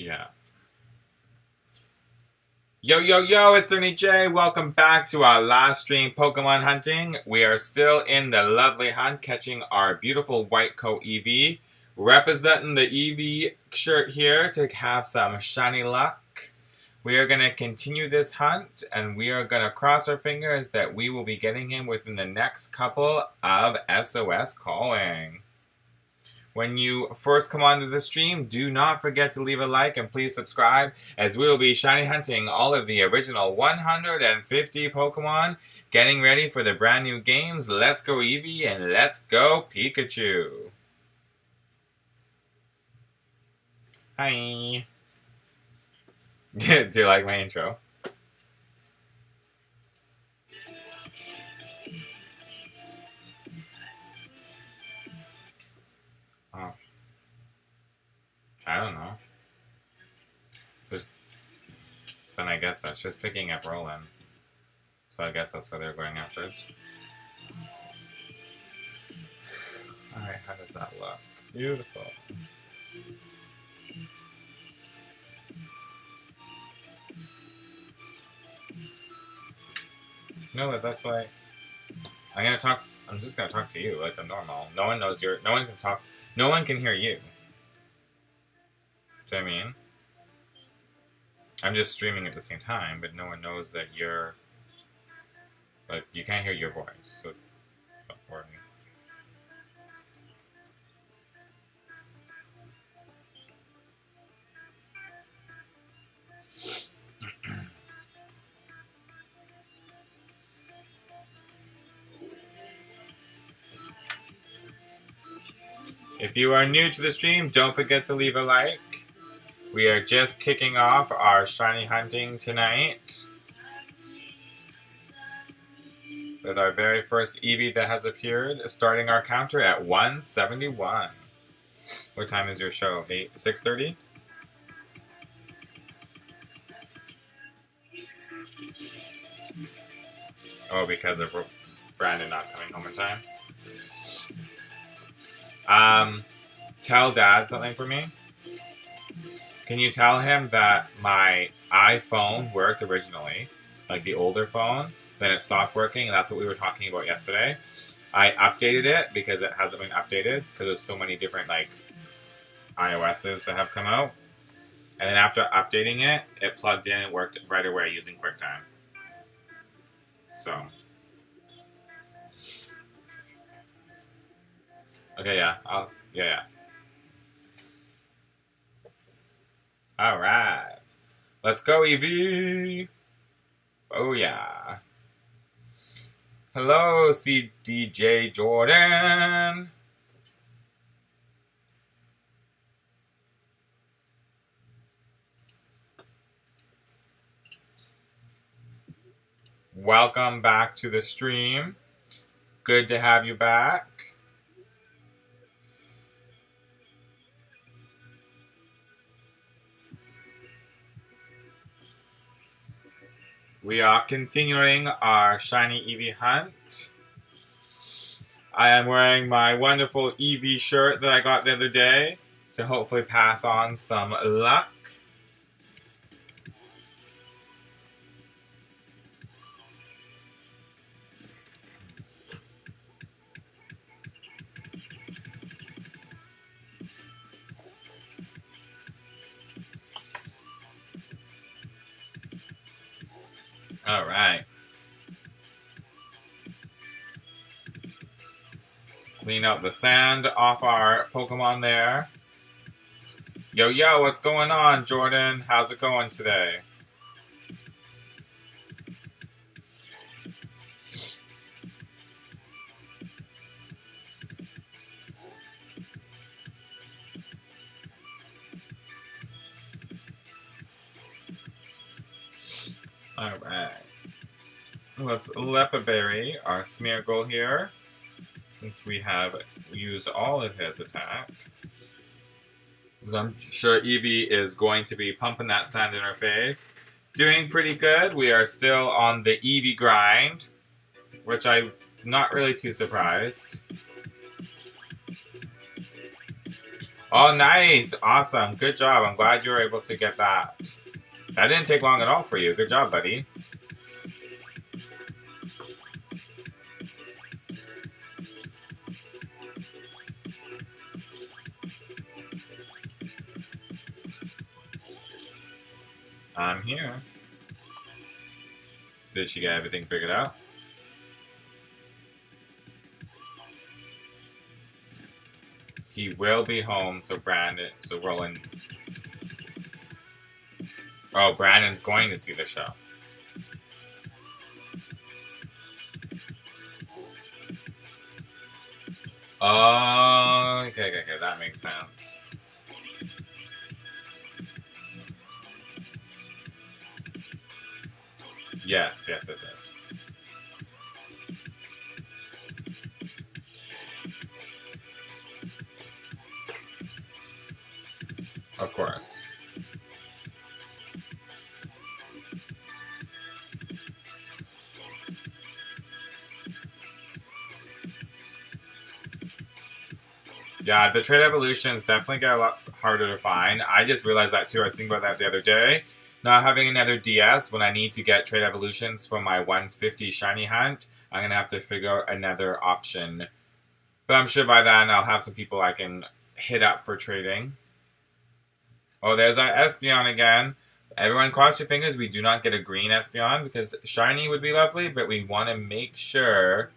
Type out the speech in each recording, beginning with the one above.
Yeah. Yo, yo, yo, it's Ernie J. Welcome back to our live stream Pokemon hunting. We are still in the lovely hunt, catching our beautiful white coat Eevee. Representing the Eevee shirt here to have some shiny luck. We are going to continue this hunt, and we are going to cross our fingers that we will be getting him within the next couple of SOS calling. When you first come onto the stream, do not forget to leave a like and please subscribe, as we will be shiny hunting all of the original 150 Pokemon, getting ready for the brand new games. Let's go Eevee and let's go Pikachu. Hi. Do you like my intro? Oh. I don't know. Then I guess that's just picking up Roland. So I guess that's why they're going afterwards. Alright, how does that look? Beautiful. No, but that's why I'm just gonna talk to you like I'm normal. No one knows no one can talk, no one can hear you. Do you know what I mean? I'm just streaming at the same time, but no one knows that you're, like, you can't hear your voice, so don't worry. If you are new to the stream, don't forget to leave a like. We are just kicking off our shiny hunting tonight with our very first Eevee that has appeared, starting our counter at 171. What time is your show? 6:30? Oh, because of Brandon not coming home in time? Tell Dad something for me. Can you tell him that my iPhone worked originally, like the older phone, then it stopped working, and that's what we were talking about yesterday. I updated it because it hasn't been updated, because there's so many different, like, iOSs that have come out. And then after updating it, it plugged in and worked right away using QuickTime. So. Okay, yeah. Yeah. Alright. Let's go, Eevee! Oh, yeah. Hello, CDJ Jordan! Welcome back to the stream. Good to have you back. We are continuing our shiny Eevee hunt. I am wearing my wonderful Eevee shirt that I got the other day to hopefully pass on some luck. Alright. Clean up the sand off our Pokemon there. Yo, yo, what's going on, Jordan? How's it going today? Alright. Let's Lepaberry our Smeargle here, since we have used all of his attack. I'm sure Eevee is going to be pumping that sand in her face. Doing pretty good. We are still on the Eevee grind, which I'm not really too surprised. Oh, nice. Awesome. Good job. I'm glad you were able to get that. That didn't take long at all for you. Good job, buddy. I'm here. Did she get everything figured out? He will be home, so Roland. Oh, Brandon's going to see the show. Oh, okay, that makes sense. Yes. Of course. Yeah, the trade evolutions definitely get a lot harder to find. I just realized that too. I was thinking about that the other day. Not having another DS, when I need to get trade evolutions for my 150 shiny hunt, I'm going to have to figure out another option. But I'm sure by then I'll have some people I can hit up for trading. Oh, there's that Espeon again. Everyone cross your fingers we do not get a green Espeon, because shiny would be lovely, but we want to make sure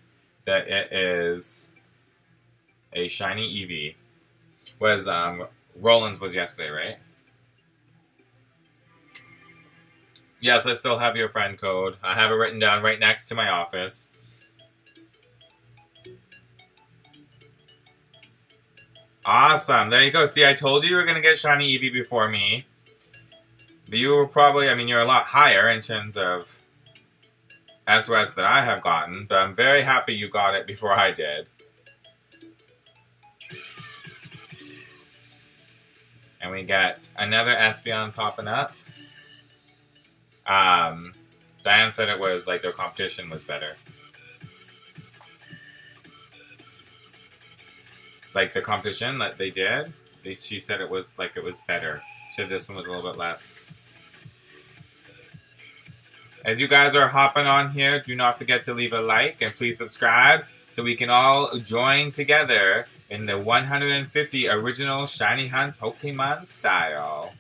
that it is a shiny Eevee. Was Roland's was yesterday, right? Yes, I still have your friend code. I have it written down right next to my office. Awesome. There you go. See, I told you were going to get shiny Eevee before me. But you were probably, I mean, you're a lot higher in terms of SOS that I have gotten, but I'm very happy you got it before I did. And we get another Espeon popping up. Diane said it was like their competition was better. Like the competition that they did, she said it was like it was better. She said this one was a little bit less. As you guys are hopping on here, do not forget to leave a like and please subscribe so we can all join together in the 150 original Shiny Hunt Pokemon style.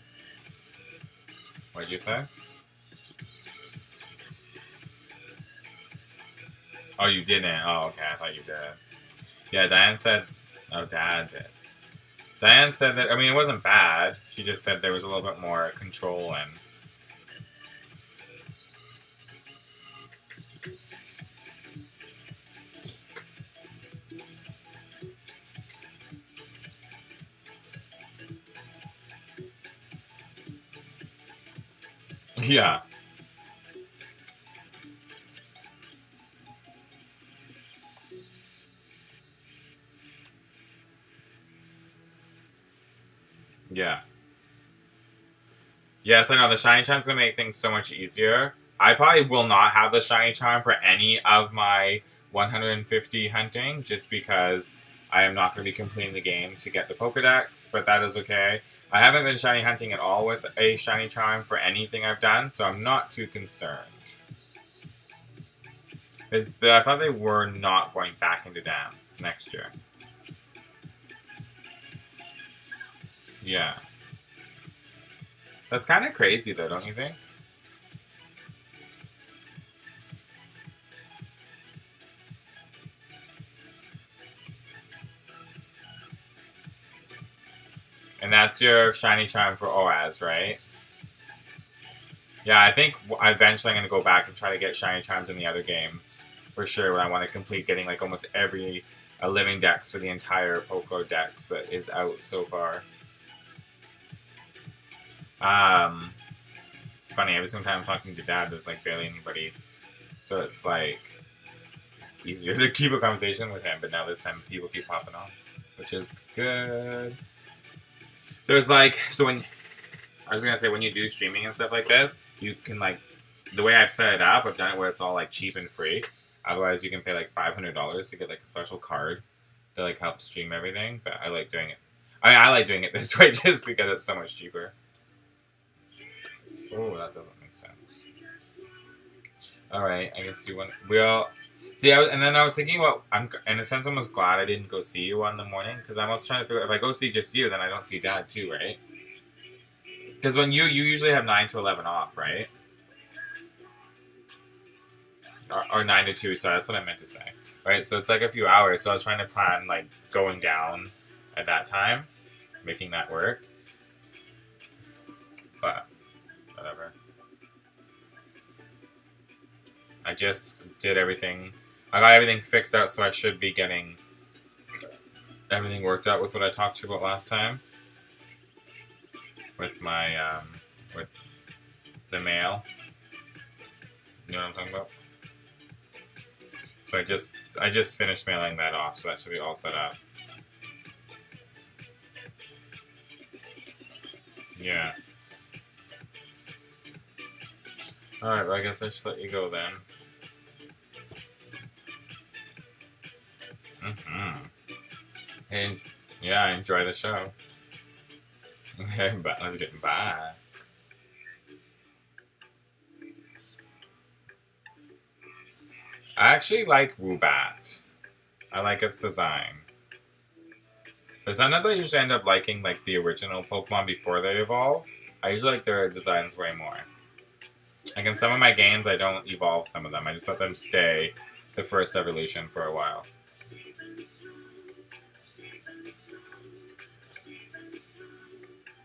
What did you say? Oh, you didn't? Oh, okay. I thought you did. Yeah, Diane said... Oh, Dad did. Diane said that... I mean, it wasn't bad. She just said there was a little bit more control and... Yeah. Yeah. Yes, I know. The Shiny Charm's going to make things so much easier. I probably will not have the Shiny Charm for any of my 150 hunting, just because I am not going to be completing the game to get the Pokedex, but that is okay. I haven't been Shiny hunting at all with a Shiny Charm for anything I've done, so I'm not too concerned. I thought they were not going back into dams next year. Yeah. That's kind of crazy, though, don't you think? And that's your Shiny Charm for OAS, right? Yeah, I think eventually I'm going to go back and try to get Shiny Charms in the other games. For sure, when I want to complete getting like almost every living dex for the entire Poco Dex that is out so far. It's funny, every single time I'm talking to Dad, there's like barely anybody. So it's like easier to keep a conversation with him, but now this time people keep popping on, which is good. There's like, so when, I was gonna say when you do streaming and stuff like this, you can like, the way I've set it up, I've done it where it's all like cheap and free. Otherwise you can pay like $500 to get like a special card to like help stream everything, but I like doing it. I mean, I like doing it this way just because it's so much cheaper. Oh, that doesn't make sense. Alright, I guess you want... We'll... See, and then I was thinking about... I'm, in a sense, almost glad I didn't go see you in the morning, because I was trying to figure out, if I go see just you, then I don't see Dad too, right? Because when you usually have 9 to 11 off, right? Or 9 to 2, so that's what I meant to say. Right, so it's like a few hours, so I was trying to plan, like, going down at that time, making that work. But, whatever. I just did everything. I got everything fixed out, so I should be getting everything worked out with what I talked to you about last time. With my, with the mail. You know what I'm talking about? So I just finished mailing that off, so that should be all set up. Yeah. Alright, well I guess I should let you go then. And yeah, enjoy the show. Okay, bye. I actually like Woobat. I like its design. But sometimes I usually end up liking like the original Pokemon before they evolve. I usually like their designs way more. Like in some of my games, I don't evolve some of them. I just let them stay the first evolution for a while.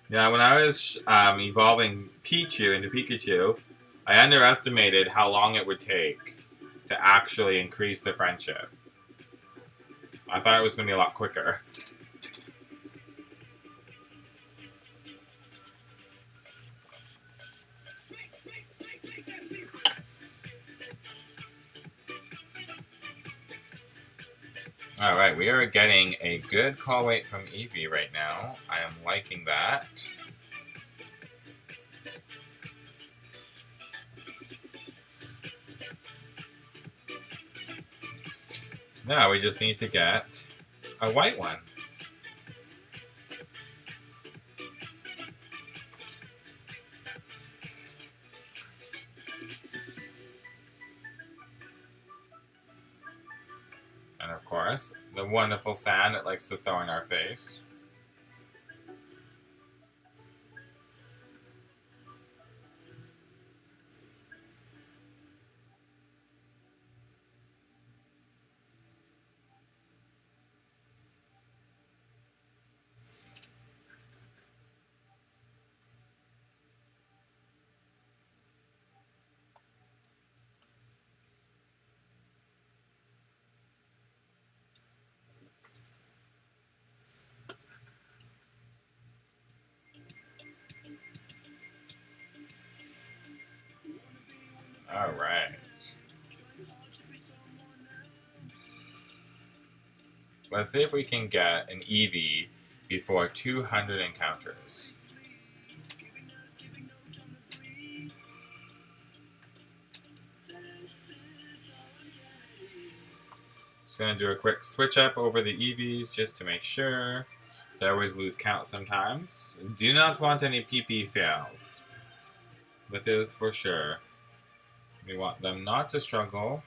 Yeah, when I was evolving Pichu into Pikachu, I underestimated how long it would take to actually increase the friendship. I thought it was going to be a lot quicker. Alright, we are getting a good call weight from Eevee right now. I am liking that. Now we just need to get a white one. And of course, the wonderful sand it likes to throw in our face. Alright. Let's see if we can get an Eevee before 200 encounters. Just gonna do a quick switch up over the Eevees just to make sure. So I always lose count sometimes. Do not want any PP fails. That is for sure. We want them not to struggle.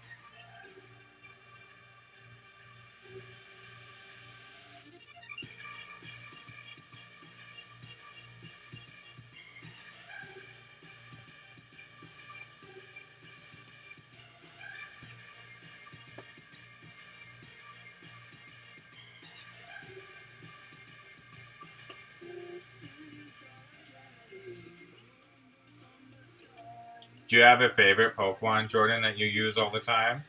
Do you have a favorite Pokemon, Jordan, that you use all the time?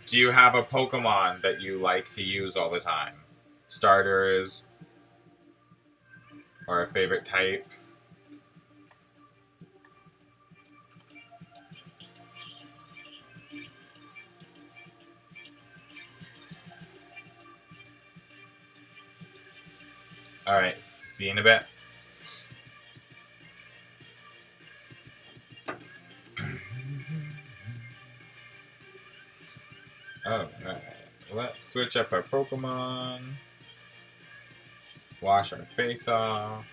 Do you have a Pokemon that you like to use all the time? Starters? or a favorite type. Alright, see you in a bit. Alright, let's switch up our Pokemon. Wash our face off.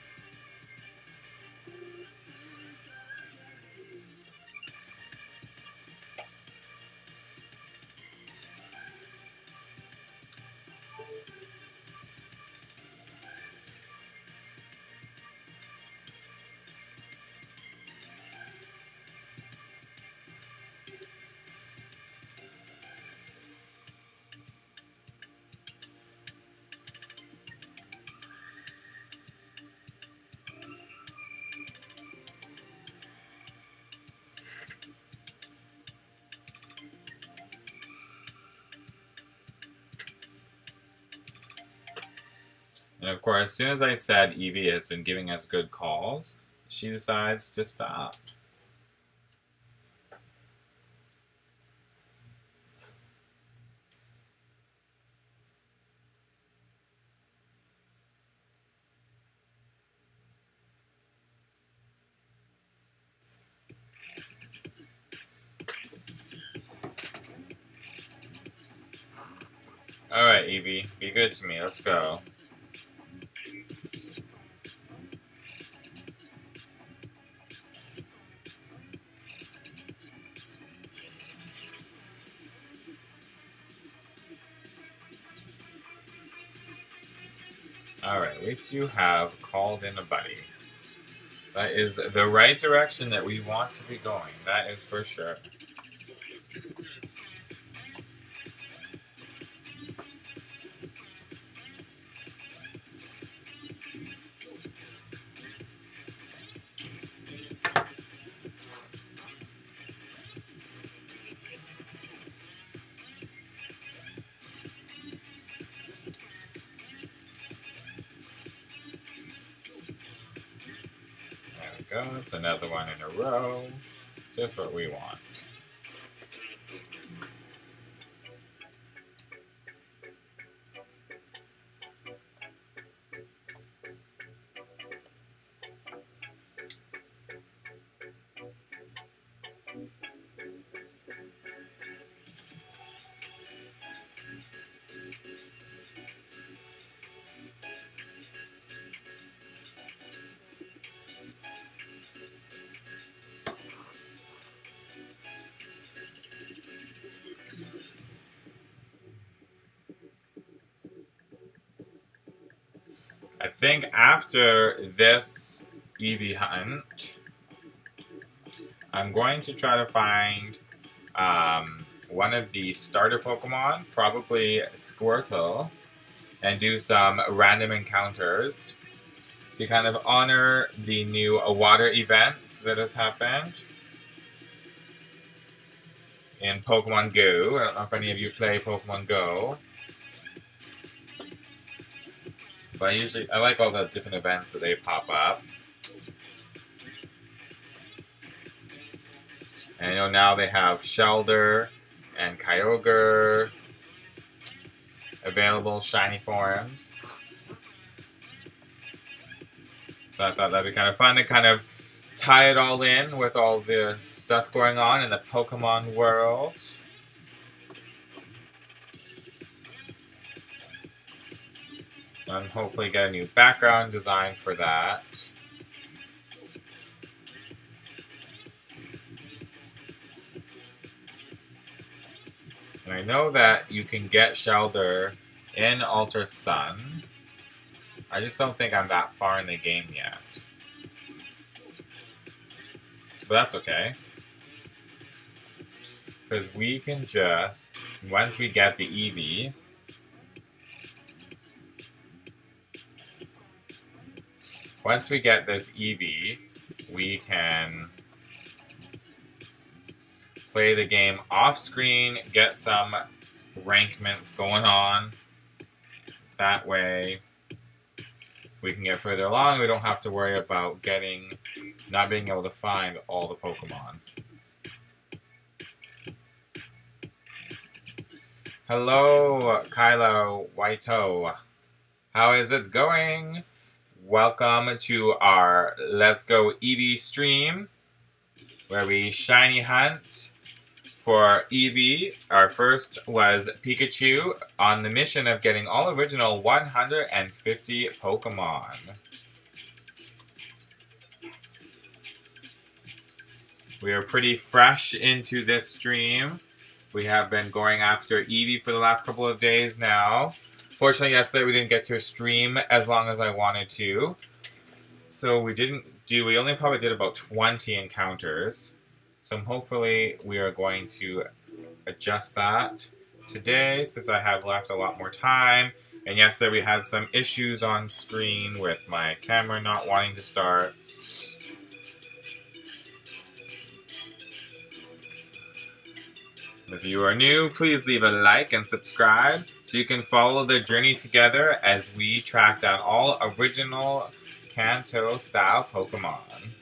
And of course, as soon as I said Eevee has been giving us good calls, she decides to stop. Alright, Eevee, be good to me. Let's go. Alright, at least you have called in a buddy. That is the right direction that we want to be going. That is for sure. Go. It's another one in a row. Just what we want. I think after this Eevee hunt, I'm going to try to find one of the starter Pokemon, probably Squirtle, and do some random encounters to kind of honor the new water event that has happened in Pokemon Go. I don't know if any of you play Pokemon Go. But I like all the different events that they pop up. And I know now they have Shelder and Kyogre available shiny forms. So I thought that'd be kind of fun to kind of tie it all in with all the stuff going on in the Pokemon world. And hopefully get a new background design for that. And I know that you can get Shelder in Ultra Sun. I just don't think I'm that far in the game yet. But that's okay. Because we can just, once we get the Eevee, once we get this Eevee, we can play the game off screen, get some rankments going on that way. we can get further along. We don't have to worry about not being able to find all the Pokemon. Hello, Kylo Waito. How is it going? Welcome to our Let's Go Eevee stream, where we shiny hunt for Eevee. Our first was Pikachu on the mission of getting all original 150 Pokemon. We are pretty fresh into this stream. We have been going after Eevee for the last couple of days now. Fortunately, yesterday we didn't get to stream as long as I wanted to. So we only probably did about 20 encounters. So hopefully we are going to adjust that today since I have left a lot more time. And yesterday we had some issues on screen with my camera not wanting to start. If you are new, please leave a like and subscribe so you can follow the journey together as we track down all original Kanto-style Pokemon.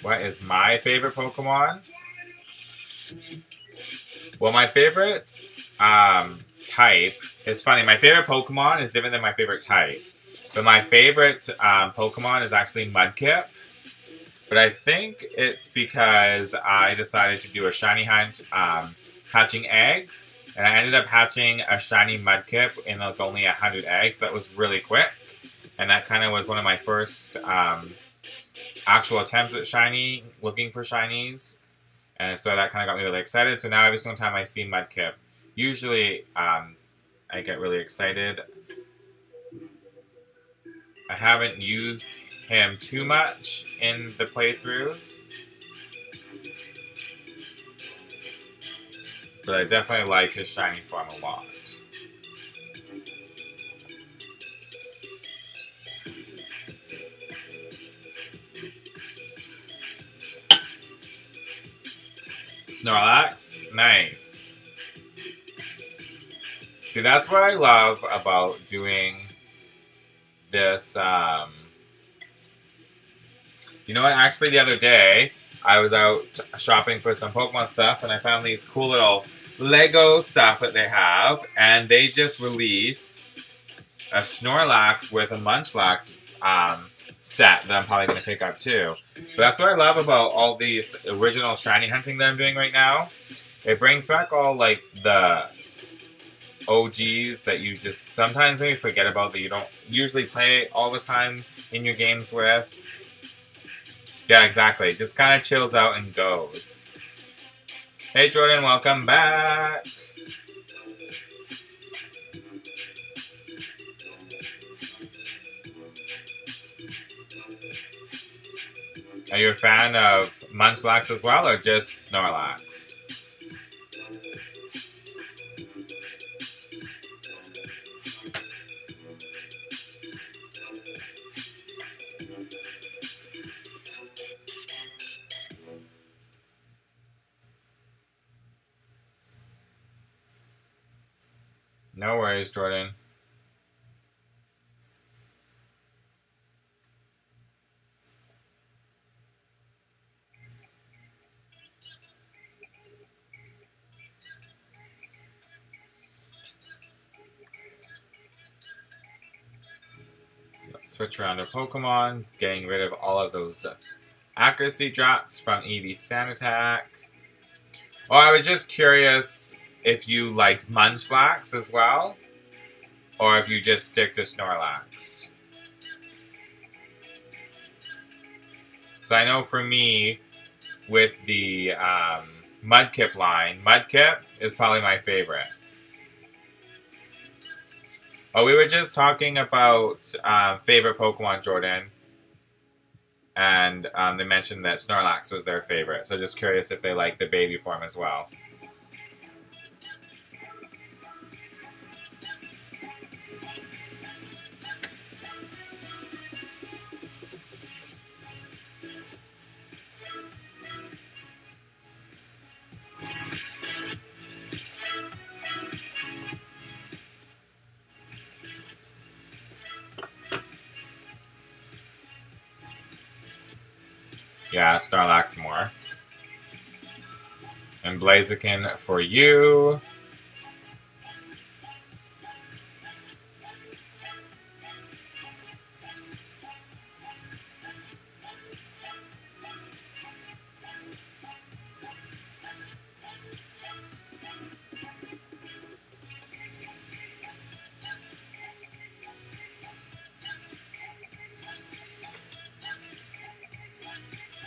What is my favorite Pokemon? Well, my favorite type, it's funny, my favorite Pokemon is different than my favorite type. But my favorite Pokemon is actually Mudkip. But I think it's because I decided to do a shiny hunt hatching eggs. And I ended up hatching a shiny Mudkip in like only 100 eggs. That was really quick. And that kind of was one of my first actual attempts at looking for shinies. And so that kind of got me really excited. So now every single time I see Mudkip, usually I get really excited. I haven't used him too much in the playthroughs, but I definitely like his shiny form a lot. Snorlax, nice. See, that's what I love about doing this. You know what? Actually, the other day, I was out shopping for some Pokemon stuff, and I found these cool little Lego stuff that they have, and they just released a Snorlax with a Munchlax set that I'm probably going to pick up too. So that's what I love about all these original shiny hunting that I'm doing right now. It brings back all like the OGs that you just sometimes maybe forget about, that you don't usually play all the time in your games with. Yeah, exactly. Just kind of chills out and goes. Hey Jordan, welcome back. Are you a fan of Munchlax as well, or just Snorlax? No worries, Jordan. Let's switch around to Pokemon, getting rid of all of those accuracy drops from Eevee's Sand Attack. Oh, I was just curious if you liked Munchlax as well, or if you just stick to Snorlax. So I know for me, with the Mudkip line, Mudkip is probably my favorite. Oh, we were just talking about favorite Pokemon, Jordan. And they mentioned that Snorlax was their favorite. So just curious if they like the baby form as well. Yeah, Starlax more. And Blaziken for you.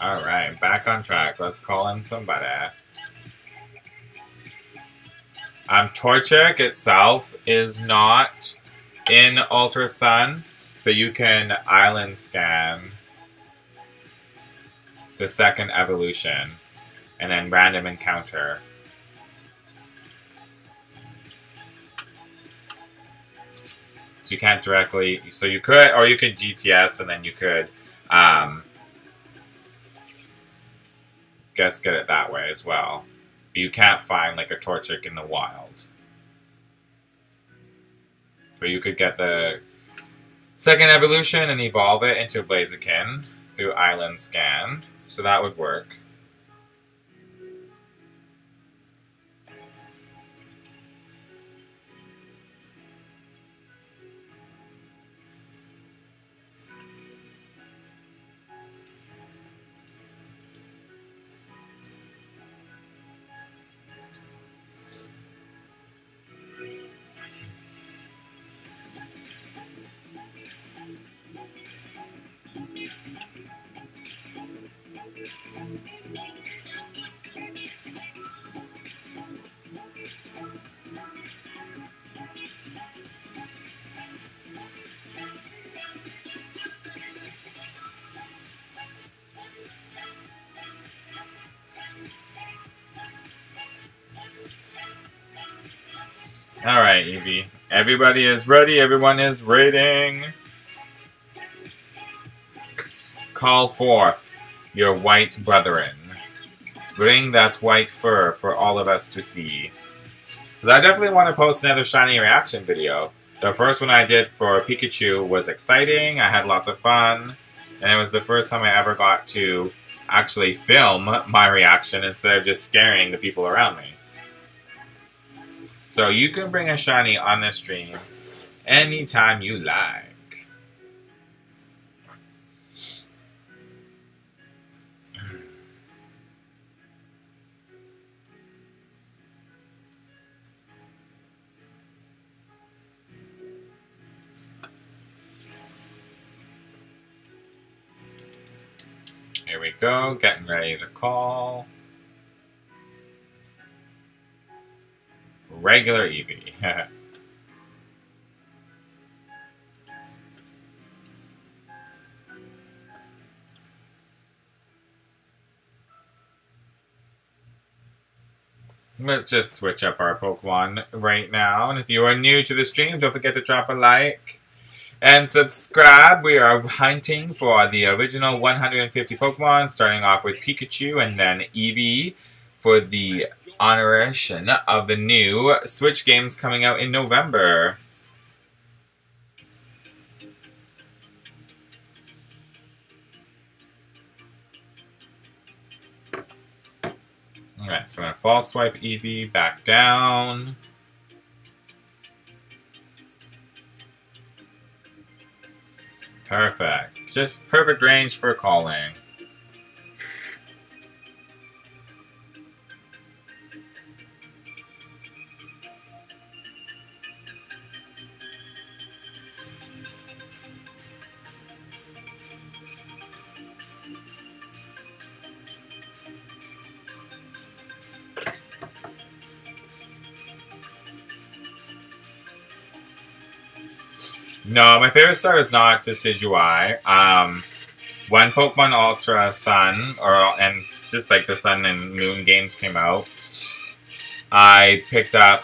Alright, back on track. Let's call in somebody. Torchic itself is not in Ultra Sun, but you can island scan the second evolution and then random encounter. So you can't directly, so you could, or you could GTS and then you could guess get it that way as well. But you can't find like a Torchic in the wild. But you could get the second evolution and evolve it into Blaziken through Island Scan. So that would work. Alright, Eevee. Everybody is ready. Everyone is rating. Call forth your white brethren. Bring that white fur for all of us to see. Because I definitely want to post another shiny reaction video. The first one I did for Pikachu was exciting. I had lots of fun. And it was the first time I ever got to actually film my reaction instead of just scaring the people around me. So you can bring a shiny on the stream anytime you like. Here we go, getting ready to call. Regular Eevee. Let's just switch up our Pokemon right now. And if you are new to the stream, don't forget to drop a like and subscribe. We are hunting for the original 150 Pokemon, starting off with Pikachu and then Eevee for the honoration of the new Switch games coming out in November. Alright, so we're going to false swipe Eevee back down. Perfect. Just perfect range for calling. No, my favorite star is not Decidueye. When Pokemon Ultra Sun, and just like the Sun and Moon games came out, I picked up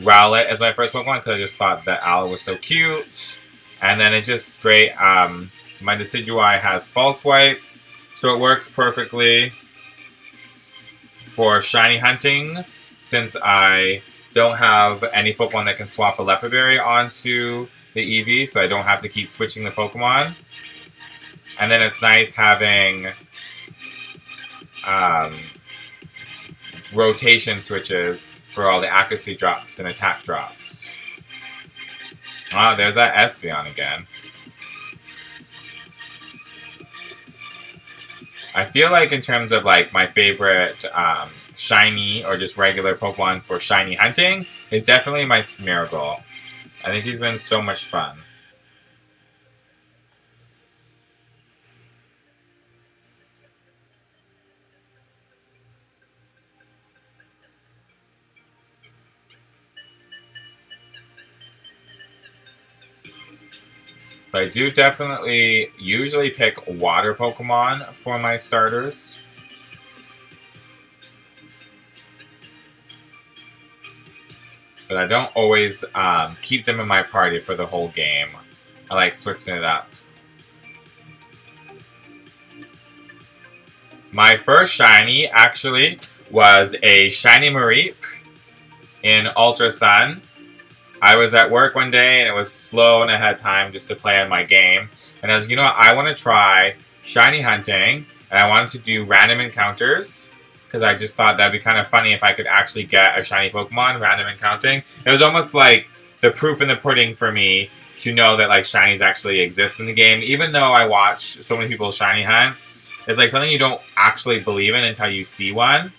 Rowlet as my first Pokemon because I just thought that Owl was so cute. And then it just great. My Decidueye has False Swipe, so it works perfectly for shiny hunting since I don't have any Pokemon that can swap a Leopard Berry onto the Eevee, so I don't have to keep switching the Pokemon. And then it's nice having rotation switches for all the accuracy drops and attack drops. Ah, there's that Espeon again. I feel like in terms of like my favorite shiny or just regular Pokemon for shiny hunting is definitely my Smeargle. I think he's been so much fun. But I do definitely usually pick water Pokemon for my starters. But I don't always keep them in my party for the whole game. I like switching it up. My first shiny, actually, was a shiny Mareep in Ultra Sun. I was at work one day and it was slow and I had time just to play on my game. And I was, you know what, I want to try shiny hunting and I wanted to do random encounters because I just thought that'd be kind of funny if I could actually get a shiny Pokemon random encountering. It was almost like the proof in the pudding for me to know that like shinies actually exist in the game. Even though I watch so many people shiny hunt, it's like something you don't actually believe in until you see one.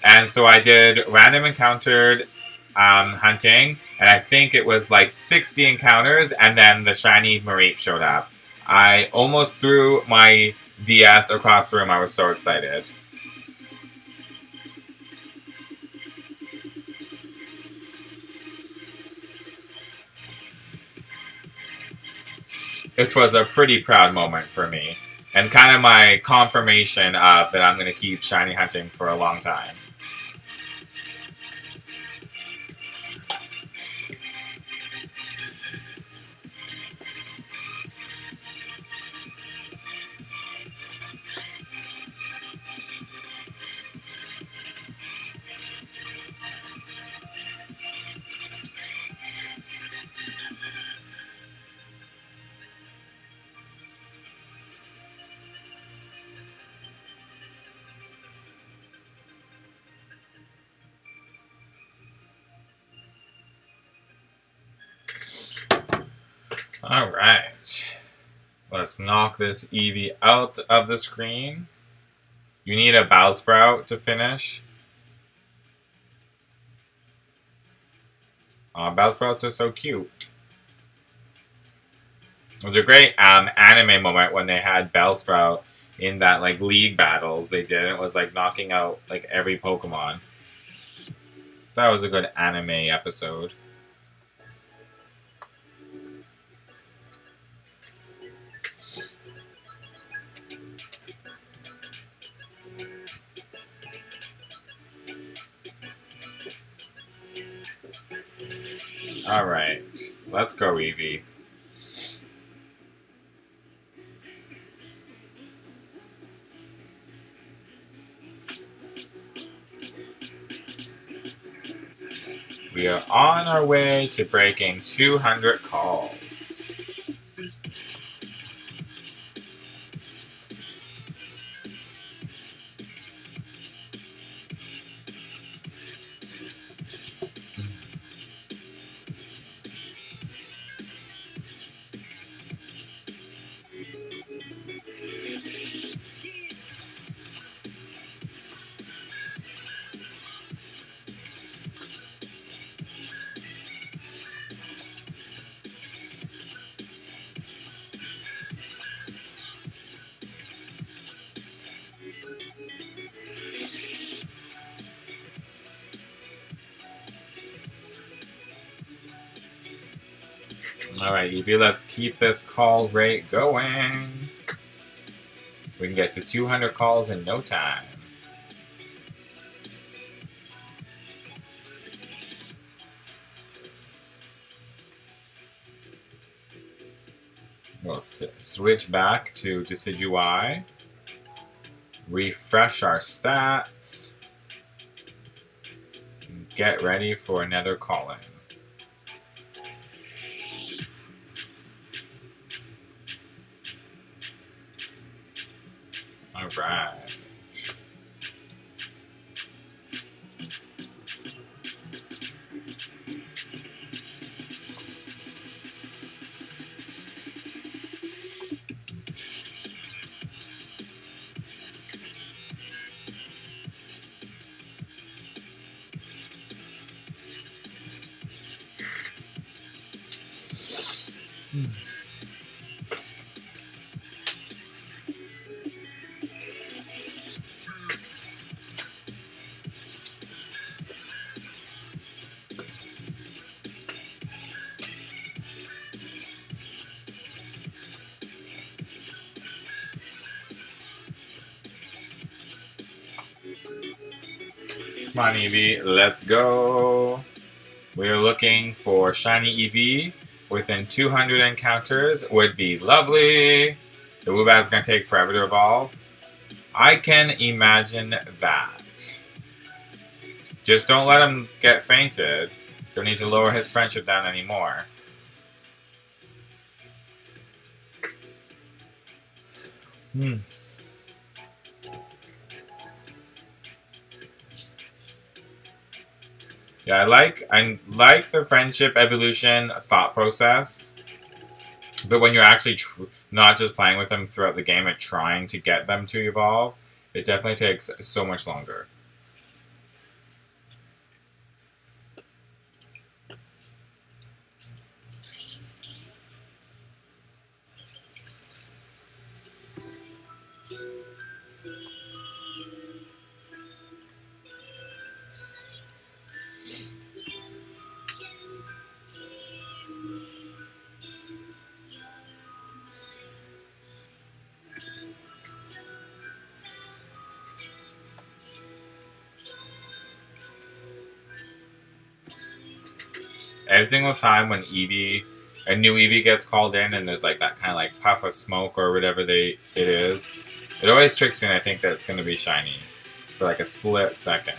And so I did random encountered hunting, and I think it was like 60 encounters, and then the shiny Mareep showed up. I almost threw my DS across the room. I was so excited. It was a pretty proud moment for me, and kind of my confirmation of that I'm going to keep shiny hunting for a long time. Alright, let's knock this Eevee out of the screen. You need a Bellsprout to finish. Bellsprouts are so cute. It was a great anime moment when they had Bellsprout in that like league battles they did. It was like knocking out like every Pokemon. That was a good anime episode. Alright, let's go, Eevee. We are on our way to breaking 200 calls. Alright, Eevee, let's keep this call rate going. We can get to 200 calls in no time. We'll switch back to Decidueye. Refresh our stats. Get ready for another call-in. Alright. Come on, Eevee, let's go. We are looking for shiny Eevee within 200 encounters. Would be lovely. The Woobat is going to take forever to evolve. I can imagine that. Just don't let him get fainted. Don't need to lower his friendship down anymore. Yeah, I like the friendship evolution thought process, but when you're actually not just playing with them throughout the game and trying to get them to evolve, it definitely takes so much longer. Every single time when a new Eevee gets called in and there's like that kind of like puff of smoke or whatever it is, it always tricks me and I think that it's going to be shiny for like a split second.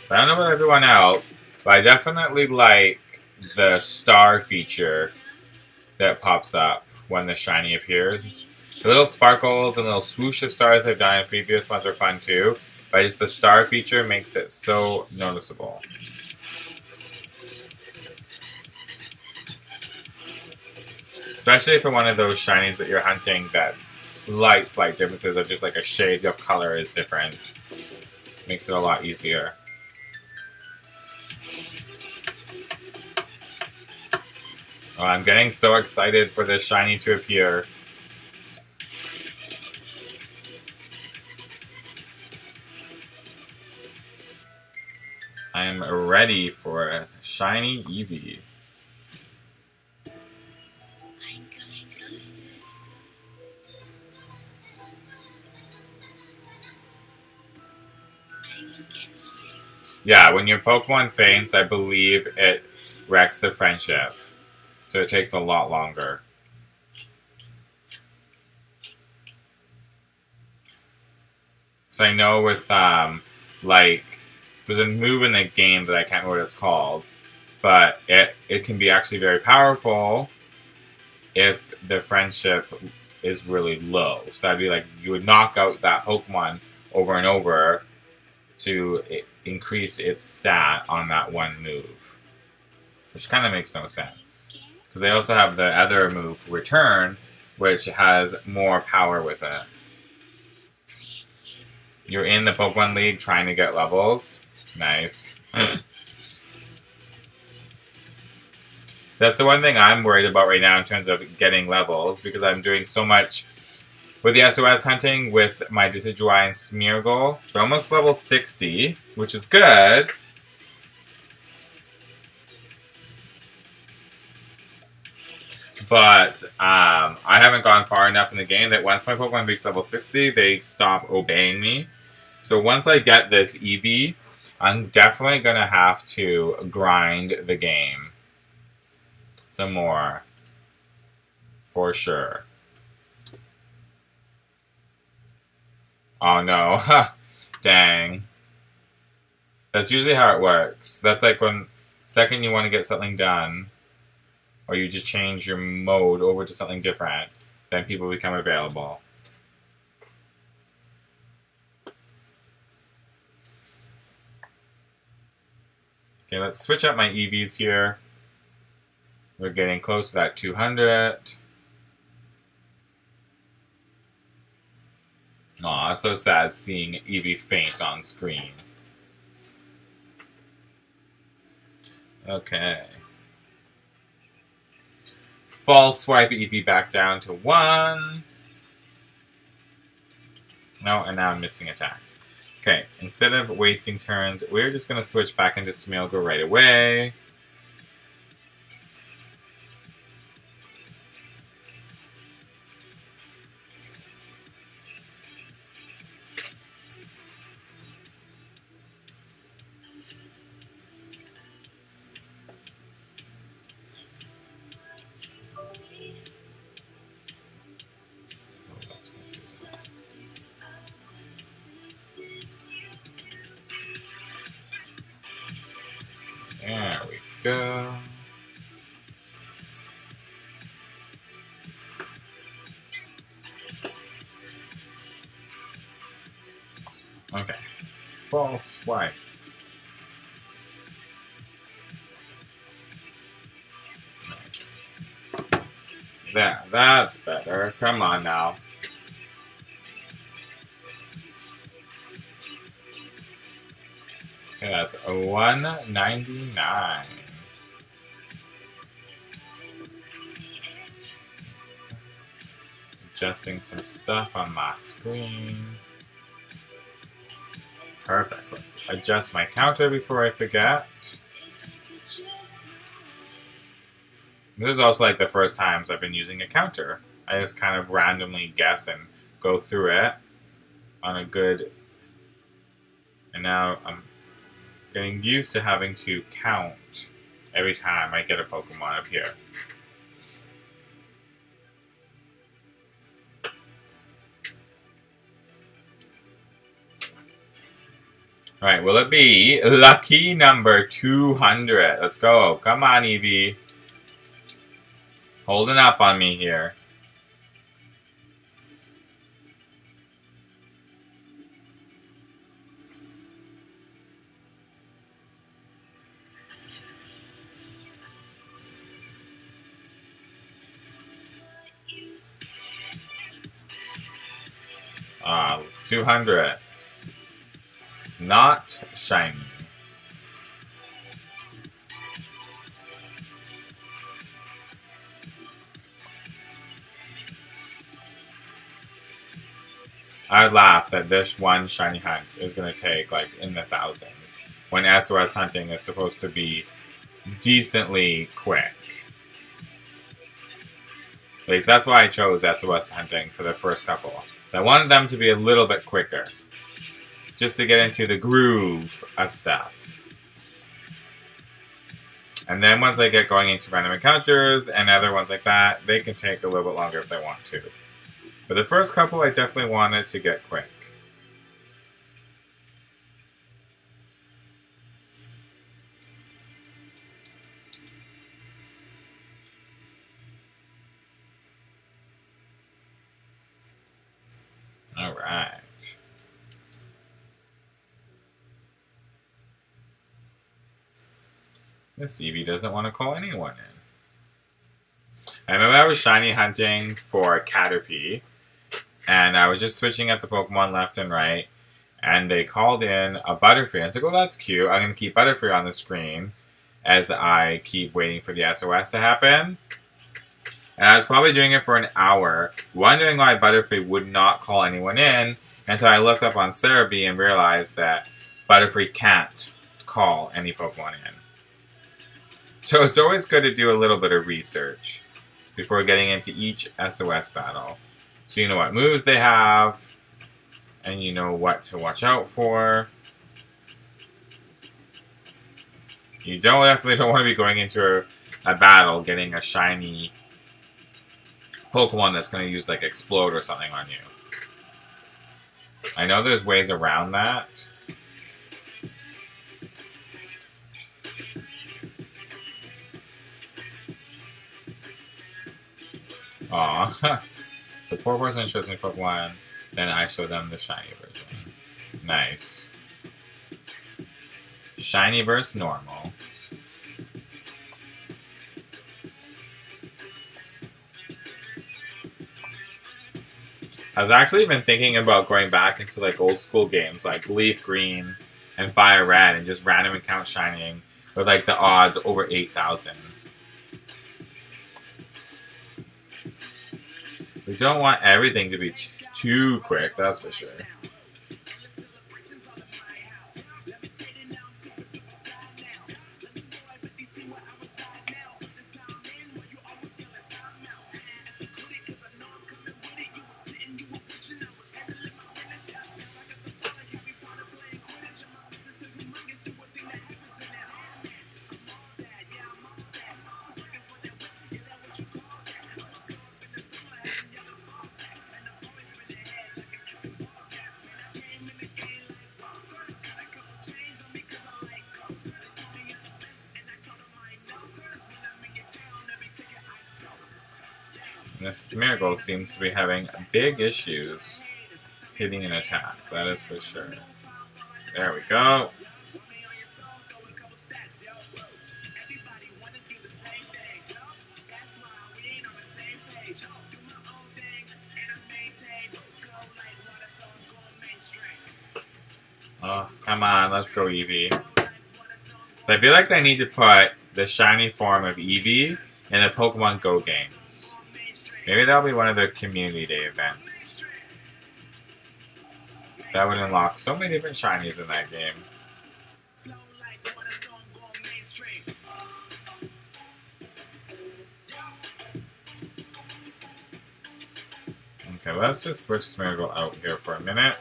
But I don't know about everyone else, but I definitely like the star feature that pops up when the shiny appears. The little sparkles and little swoosh of stars they've done in previous ones are fun too, but just the star feature makes it so noticeable. Especially for one of those shinies that you're hunting that slight differences of just like a shade of color is different. Makes it a lot easier. Oh, I'm getting so excited for this shiny to appear. I'm ready for a shiny Eevee. Yeah, when your Pokemon faints, I believe it wrecks the friendship. So it takes a lot longer. So I know with, like, there's a move in the game that I can't remember what it's called, but it can be actually very powerful if the friendship is really low. So that'd be like, you would knock out that Pokemon over and over to increase its stat on that one move. Which kind of makes no sense. Because they also have the other move, Return, which has more power with it. You're in the Pokemon League trying to get levels. Nice. That's the one thing I'm worried about right now in terms of getting levels, because I'm doing so much with the SOS hunting with my Decidueye and Smeargle. We're almost level 60, which is good. But I haven't gone far enough in the game that once my Pokemon reach level 60, they stop obeying me. So once I get this Eevee, I'm definitely going to have to grind the game some more. For sure. Oh no. Dang. That's usually how it works. That's like when second you want to get something done, or you just change your mode over to something different, then people become available. Okay, let's switch up my EVs here. We're getting close to that 200. Aw, so sad seeing Eevee faint on screen. Okay. False swipe Eevee back down to 1. No, and now I'm missing attacks. Okay, instead of wasting turns, we're just going to switch back into Smeagol right away. There we go. Okay. False swipe. Nice. That's better. Come on now. Okay, that's a 199. Adjusting some stuff on my screen. Perfect. Let's adjust my counter before I forget. This is also like the first times I've been using a counter. I just kind of randomly guess and go through it on a good... And now I'm getting used to having to count every time I get a Pokemon up here. Alright, will it be lucky number 200? Let's go. Come on, Eevee. Holding up on me here. Ah, 200. Not shiny. I'd laugh that this one shiny hunt is going to take like in the thousands when SOS hunting is supposed to be decently quick. At least that's why I chose SOS hunting for the first couple. I wanted them to be a little bit quicker, just to get into the groove of stuff. And then once I get going into random encounters and other ones like that, they can take a little bit longer if they want to. But the first couple, I definitely wanted to get quick. Alright. This Eevee doesn't want to call anyone in. I remember I was shiny hunting for Caterpie, and I was just switching at the Pokemon left and right, and they called in a Butterfree. I was like, oh, that's cute. I'm going to keep Butterfree on the screen as I keep waiting for the SOS to happen. And I was probably doing it for an hour, wondering why Butterfree would not call anyone in, until I looked up on Cerebi and realized that Butterfree can't call any Pokemon in. So it's always good to do a little bit of research before getting into each SOS battle. So you know what moves they have, and you know what to watch out for. You definitely don't want to be going into a battle getting a shiny Pokemon that's going to use like Explode or something on you. I know there's ways around that. Aw. The poor person shows me Pokemon, then I show them the shiny version. Nice. Shiny versus normal. I was actually been thinking about going back into like old school games like Leaf Green and Fire Red and just random account shining with like the odds over 8,000. We don't want everything to be too quick, that's for sure. This Miracle seems to be having big issues hitting an attack, that is for sure. There we go. Oh, come on, let's go Eevee. So I feel like I need to put the shiny form of Eevee in the Pokemon Go games. Maybe that'll be one of the community day events. That would unlock so many different shinies in that game. Okay, let's just switch Smeargle out here for a minute.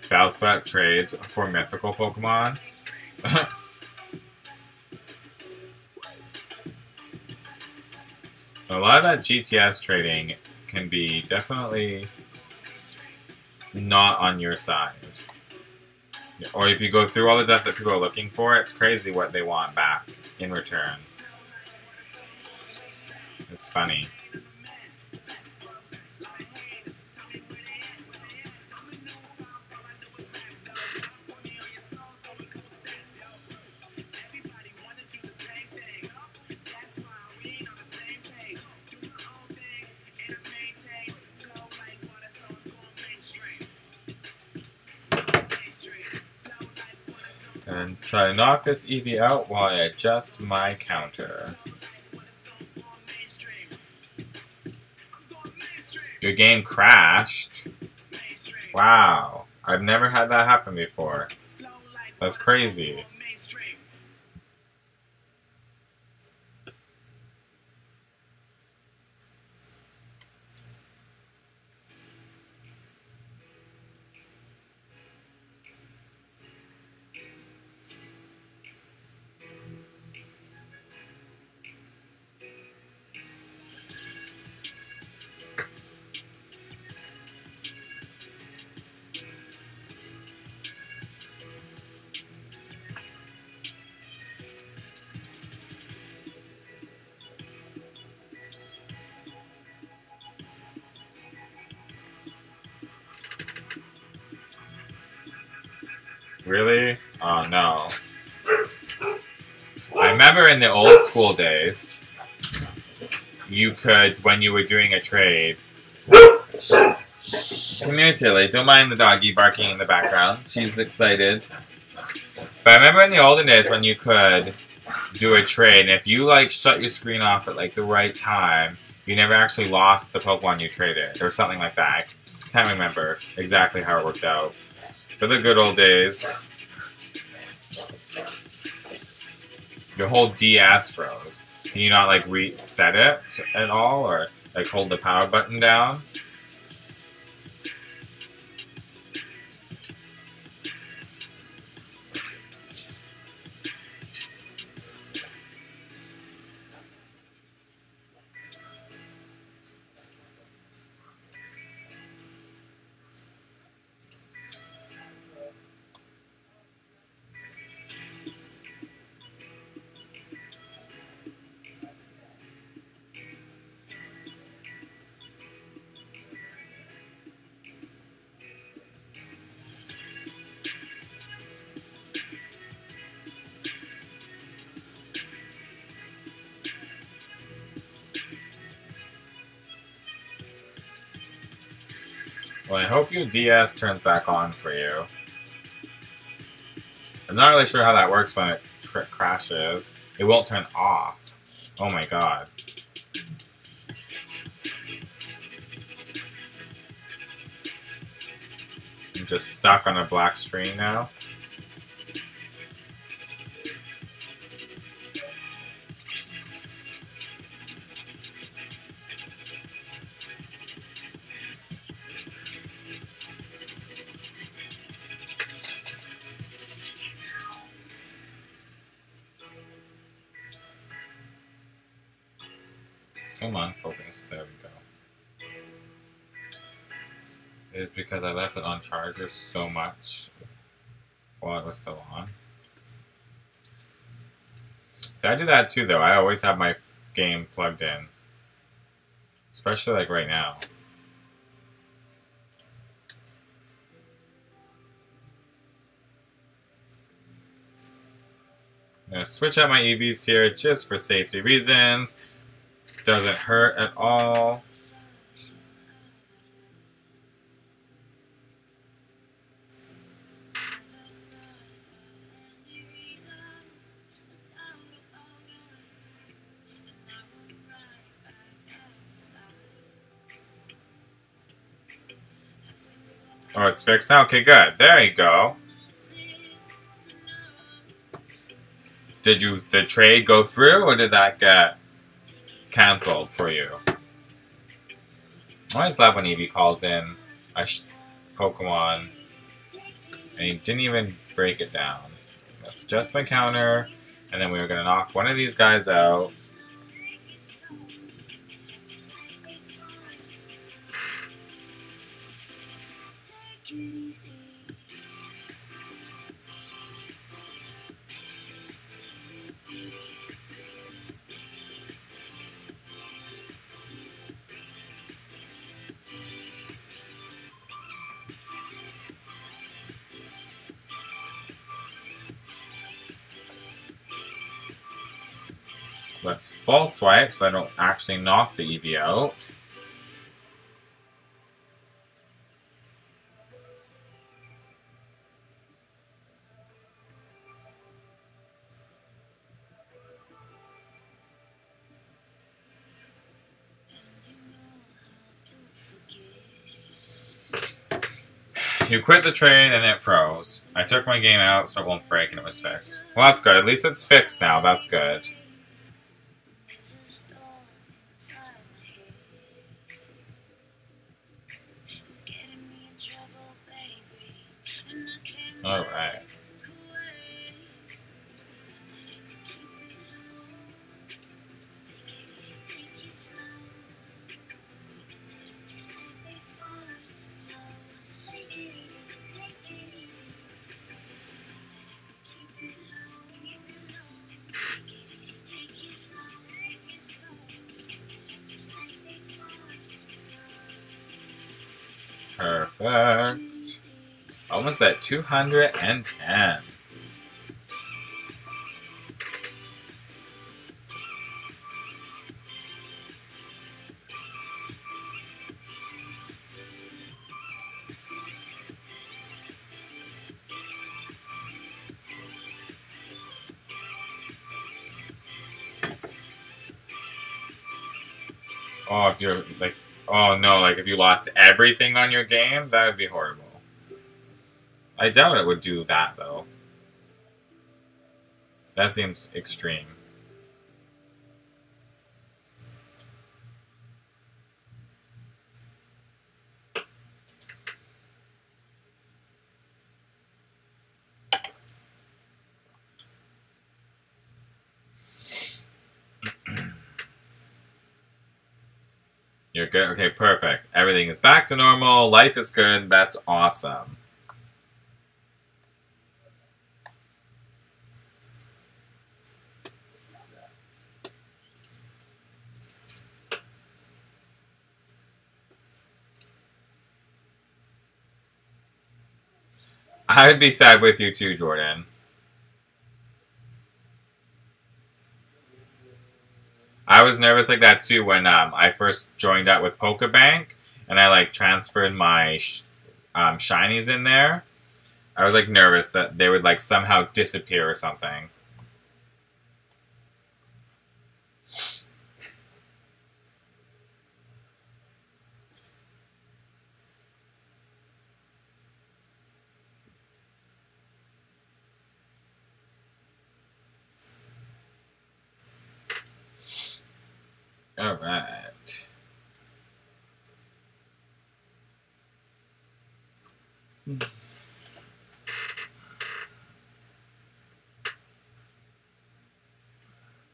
Valsplat trades for mythical Pokemon. A lot of that GTS trading can be definitely not on your side. Or if you go through all the stuff that people are looking for, it's crazy what they want back in return. It's funny. And try to knock this Eevee out while I adjust my counter. Your game crashed? Wow. I've never had that happen before. That's crazy. Really? Oh no. I remember in the old school days, you could, when you were doing a trade, come here Tilly, don't mind the doggy barking in the background, she's excited. But I remember in the olden days when you could do a trade, and if you like shut your screen off at like the right time, you never actually lost the Pokemon you traded, or something like that. I can't remember exactly how it worked out. For the good old days. Your whole DS froze. Can you not like reset it at all, or like hold the power button down? Well, I hope your DS turns back on for you. I'm not really sure how that works when it crashes. It won't turn off. Oh my god. I'm just stuck on a black screen now. Come on, focus. There we go. It's because I left it on charger so much while it was still on. See, I do that too, though. I always have my game plugged in. Especially, like, right now. I'm going to switch out my Eevees here just for safety reasons. Doesn't hurt at all. Oh, it's fixed now? Okay, good. There you go. Did the trade go through, or did that get cancelled for you? I always love when Eevee calls in a Pokemon and he didn't even break it down. That's just my counter, and then we were going to knock one of these guys out. Let's full swipe so I don't actually knock the Eevee out. You quit the trade and it froze. I took my game out so it won't break and it was fixed. Well, that's good. At least it's fixed now. That's good. Alright. Perfect. Almost at 210. Oh, if you're like, oh no, like if you lost everything on your game, that would be horrible. I doubt it would do that, though. That seems extreme. You're good? Okay, perfect. Everything is back to normal. Life is good. That's awesome. I would be sad with you too, Jordan. I was nervous like that too when I first joined up with Pokebank, and I like transferred my shinies in there, I was like nervous that they would like somehow disappear or something. All right.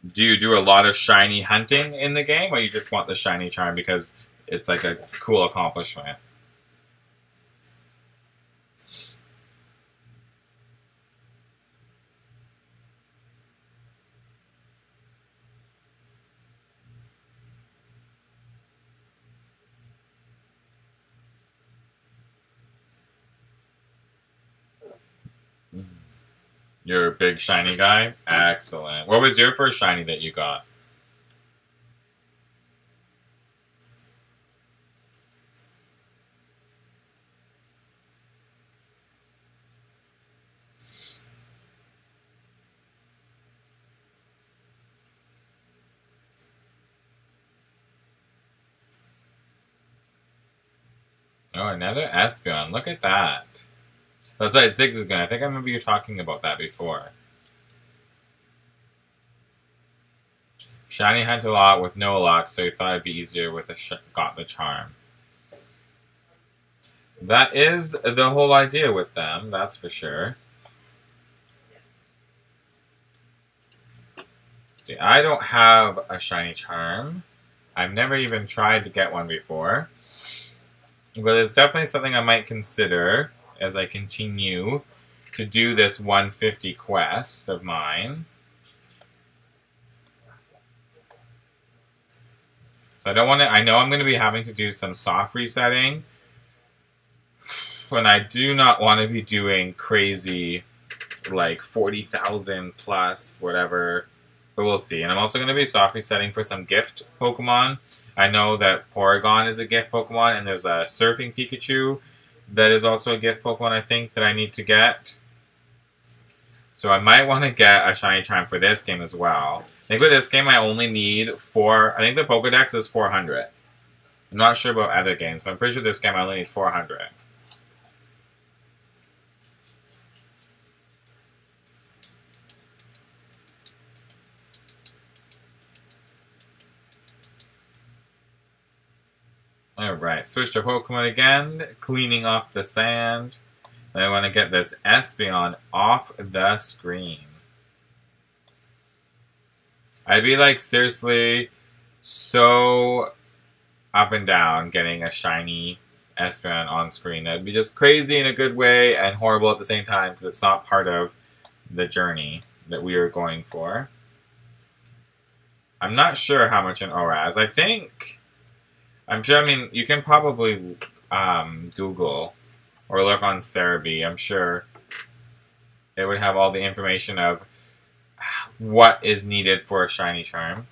Do you do a lot of shiny hunting in the game, or you just want the shiny charm because it's like a cool accomplishment? You're a big shiny guy? Excellent. What was your first shiny that you got? Oh, another Espeon. Look at that. That's right, Ziggs is good. I think I remember you talking about that before. Shiny hunt a lot with no luck, so you thought it'd be easier with got the charm. That is the whole idea with them, that's for sure. See, I don't have a shiny charm. I've never even tried to get one before. But it's definitely something I might consider as I continue to do this 150 quest of mine. So I don't want to. I know I'm going to be having to do some soft resetting, when I do not want to be doing crazy, like 40,000 plus whatever. But we'll see. And I'm also going to be soft resetting for some gift Pokemon. I know that Porygon is a gift Pokemon, and there's a Surfing Pikachu that is also a gift Pokemon, I think, that I need to get. So I might want to get a shiny charm for this game as well. I think with this game I only need 4... I think the Pokedex is 400. I'm not sure about other games, but I'm pretty sure this game I only need 400. Alright, switch to Pokemon again, cleaning off the sand. And I want to get this Espeon off the screen. I'd be like, seriously, so up and down getting a shiny Espeon on screen. That'd be just crazy in a good way and horrible at the same time because it's not part of the journey that we are going for. I'm not sure how much in ORAS. I think... I'm sure, I mean, you can probably Google or look on Cerebi. I'm sure it would have all the information of what is needed for a shiny charm.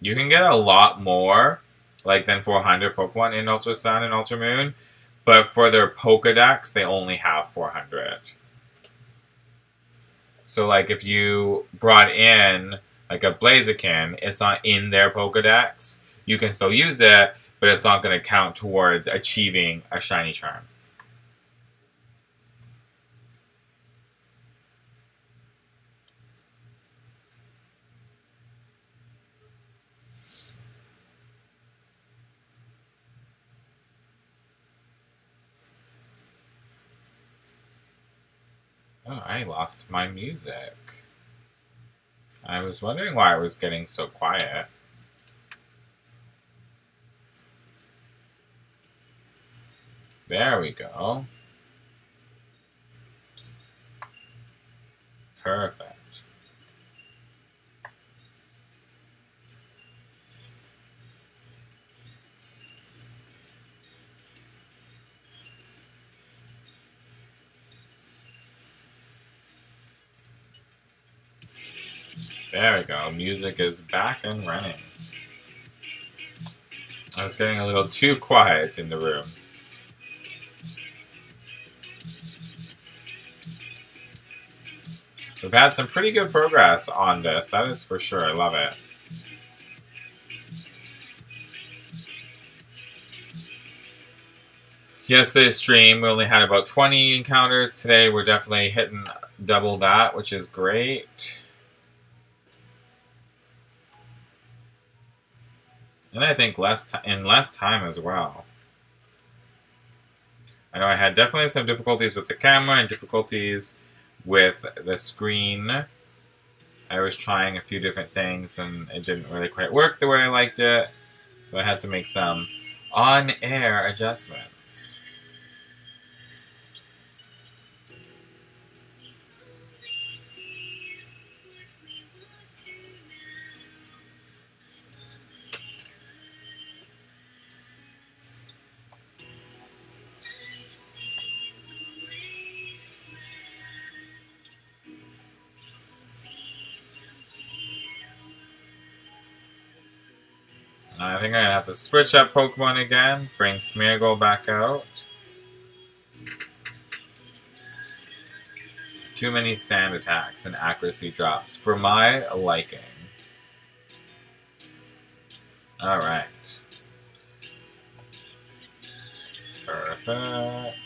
You can get a lot more, like, than 400 Pokemon in Ultra Sun and Ultra Moon. But for their Pokedex, they only have 400. So, like, if you brought in, like, a Blaziken, it's not in their Pokedex. You can still use it, but it's not going to count towards achieving a shiny charm. Oh, I lost my music. I was wondering why it was getting so quiet. There we go. Perfect. There we go. Music is back and running. I was getting a little too quiet in the room. We've had some pretty good progress on this, that is for sure. I love it. Yesterday's stream, we only had about 20 encounters. Today, we're definitely hitting double that, which is great. And I think in less time as well. I know I had definitely some difficulties with the camera and difficulties with the screen. I was trying a few different things and it didn't really quite work the way I liked it. So I had to make some on-air adjustments. I think I'm going to have to switch up Pokemon again. Bring Smeargle back out. Too many stand attacks and accuracy drops for my liking. Alright. Perfect.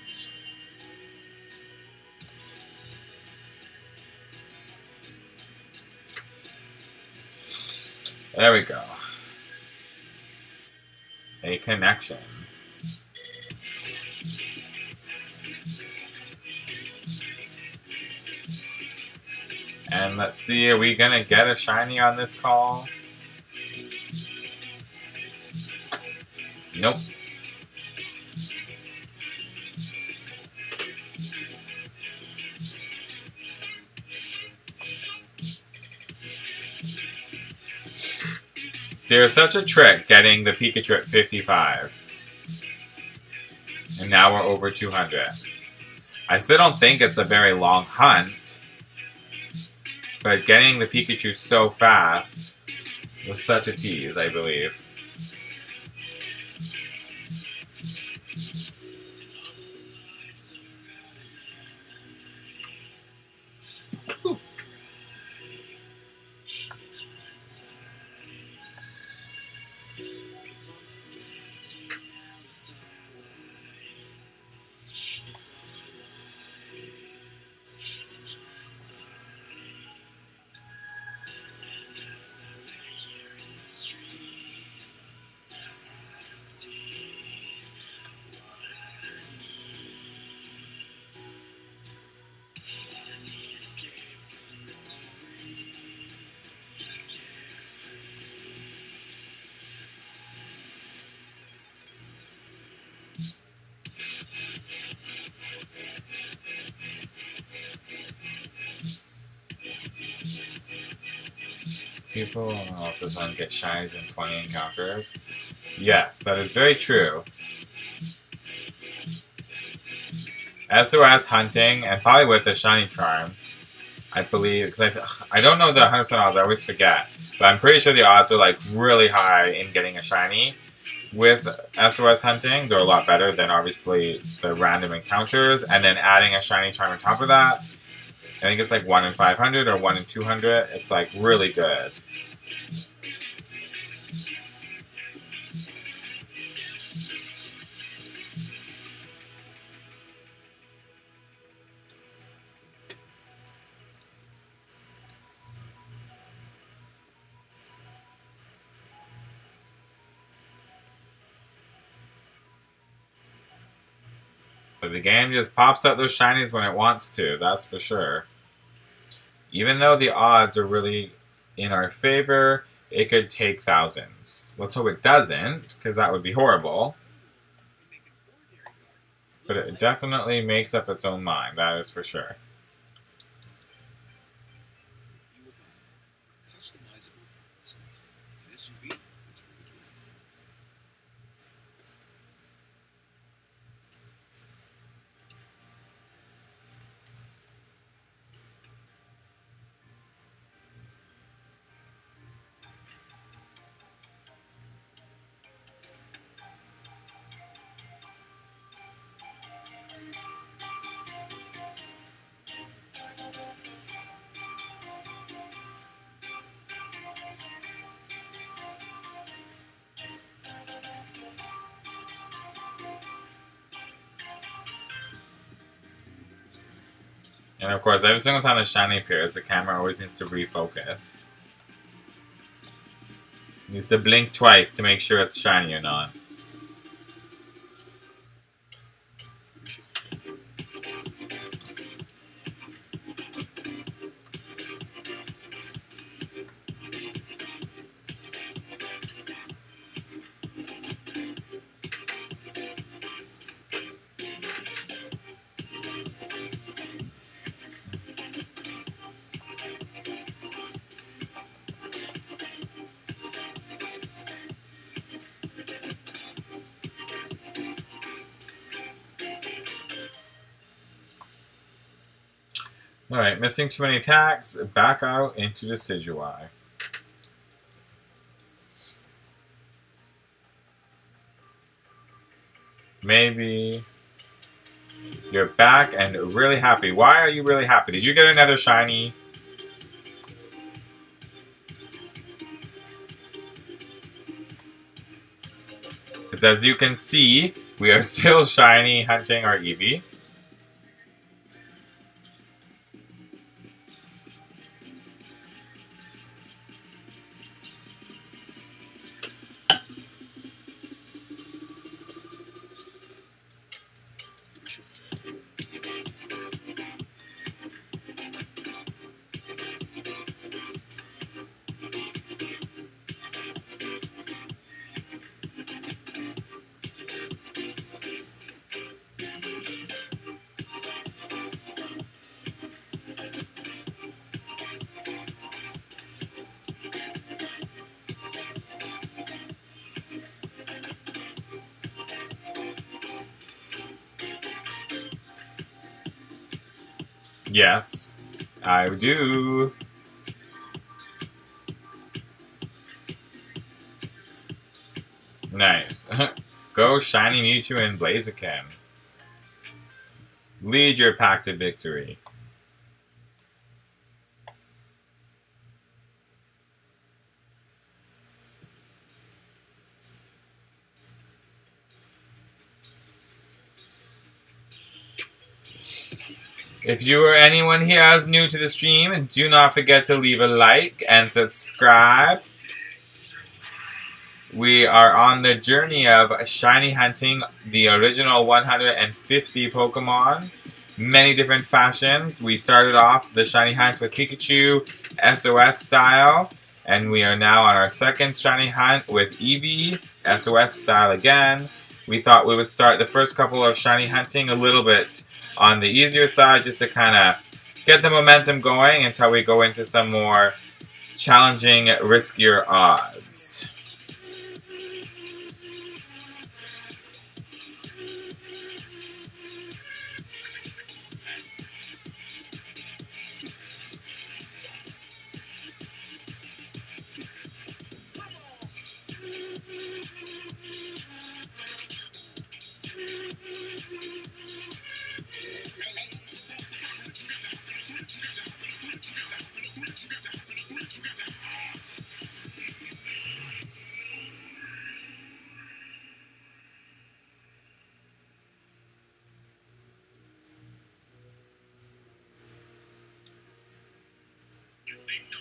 There we go. A connection. And let's see, are we gonna get a shiny on this call? Nope. See, it was such a trick getting the Pikachu at 55. And now we're over 200. I still don't think it's a very long hunt. But getting the Pikachu so fast was such a tease, I believe. People off the sun get shinies in 20 encounters. Yes, that is very true. SOS hunting, and probably with a shiny charm, I believe, because I don't know the 100% odds, I always forget. But I'm pretty sure the odds are like really high in getting a shiny. With SOS hunting, they're a lot better than obviously the random encounters, and then adding a shiny charm on top of that. I think it's like 1 in 500 or 1 in 200. It's like really good. But the game just pops out those shinies when it wants to, that's for sure. Even though the odds are really in our favor, it could take thousands. Let's hope it doesn't, because that would be horrible. But it definitely makes up its own mind, that is for sure. And of course, every single time the shiny appears, the camera always needs to refocus. It needs to blink twice to make sure it's shiny or not. Alright, missing too many attacks, back out into Decidui. Maybe you're back and really happy. Why are you really happy? Did you get another shiny? Because as you can see, we are still shiny hunting our Eevee. Yes, I do. Nice. Go shiny Mewtwo and Blaziken. Lead your pack to victory. If you or anyone here is new to the stream, do not forget to leave a like and subscribe. We are on the journey of shiny hunting the original 150 Pokemon. Many different fashions. We started off the shiny hunt with Pikachu, SOS style. And we are now on our second shiny hunt with Eevee, SOS style again. We thought we would start the first couple of shiny hunting a little bit on the easier side just to kind of get the momentum going until we go into some more challenging, riskier odds.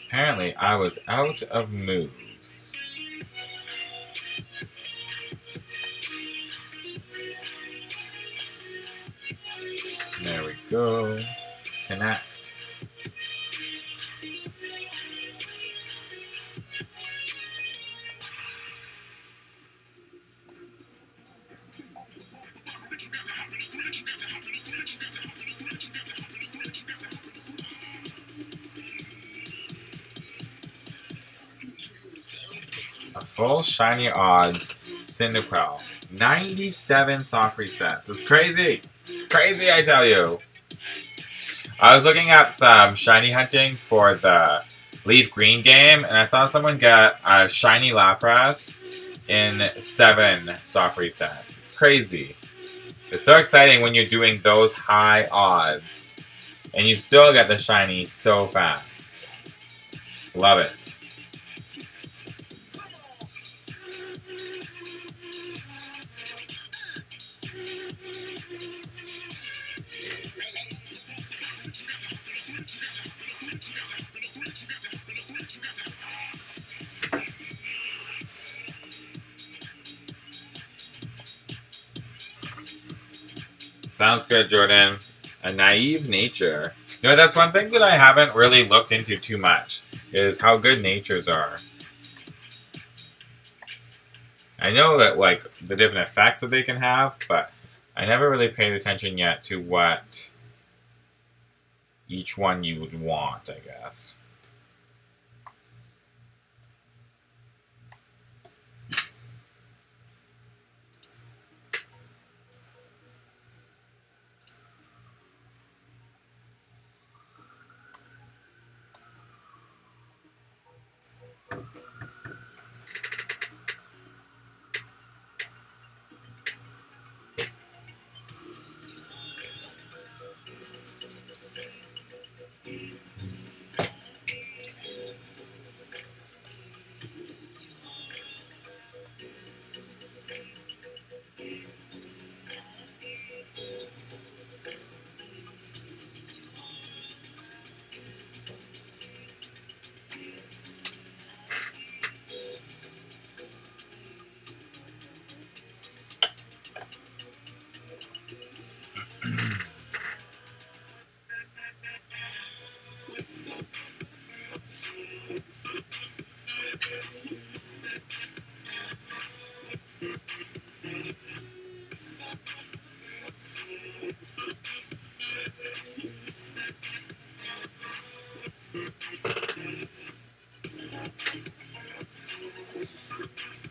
Apparently, I was out of moves. There we go. Connect. Full shiny odds, Cyndaquil. 97 soft resets. It's crazy. Crazy, I tell you. I was looking up some shiny hunting for the Leaf Green game, and I saw someone get a shiny Lapras in 7 soft resets. It's crazy. It's so exciting when you're doing those high odds, and you still get the shiny so fast. Love it. Sounds good, Jordan. A naive nature. You know, that's one thing that I haven't really looked into too much, is how good natures are. I know that, like, the different effects that they can have, but I never really paid attention yet to what each one you would want, I guess.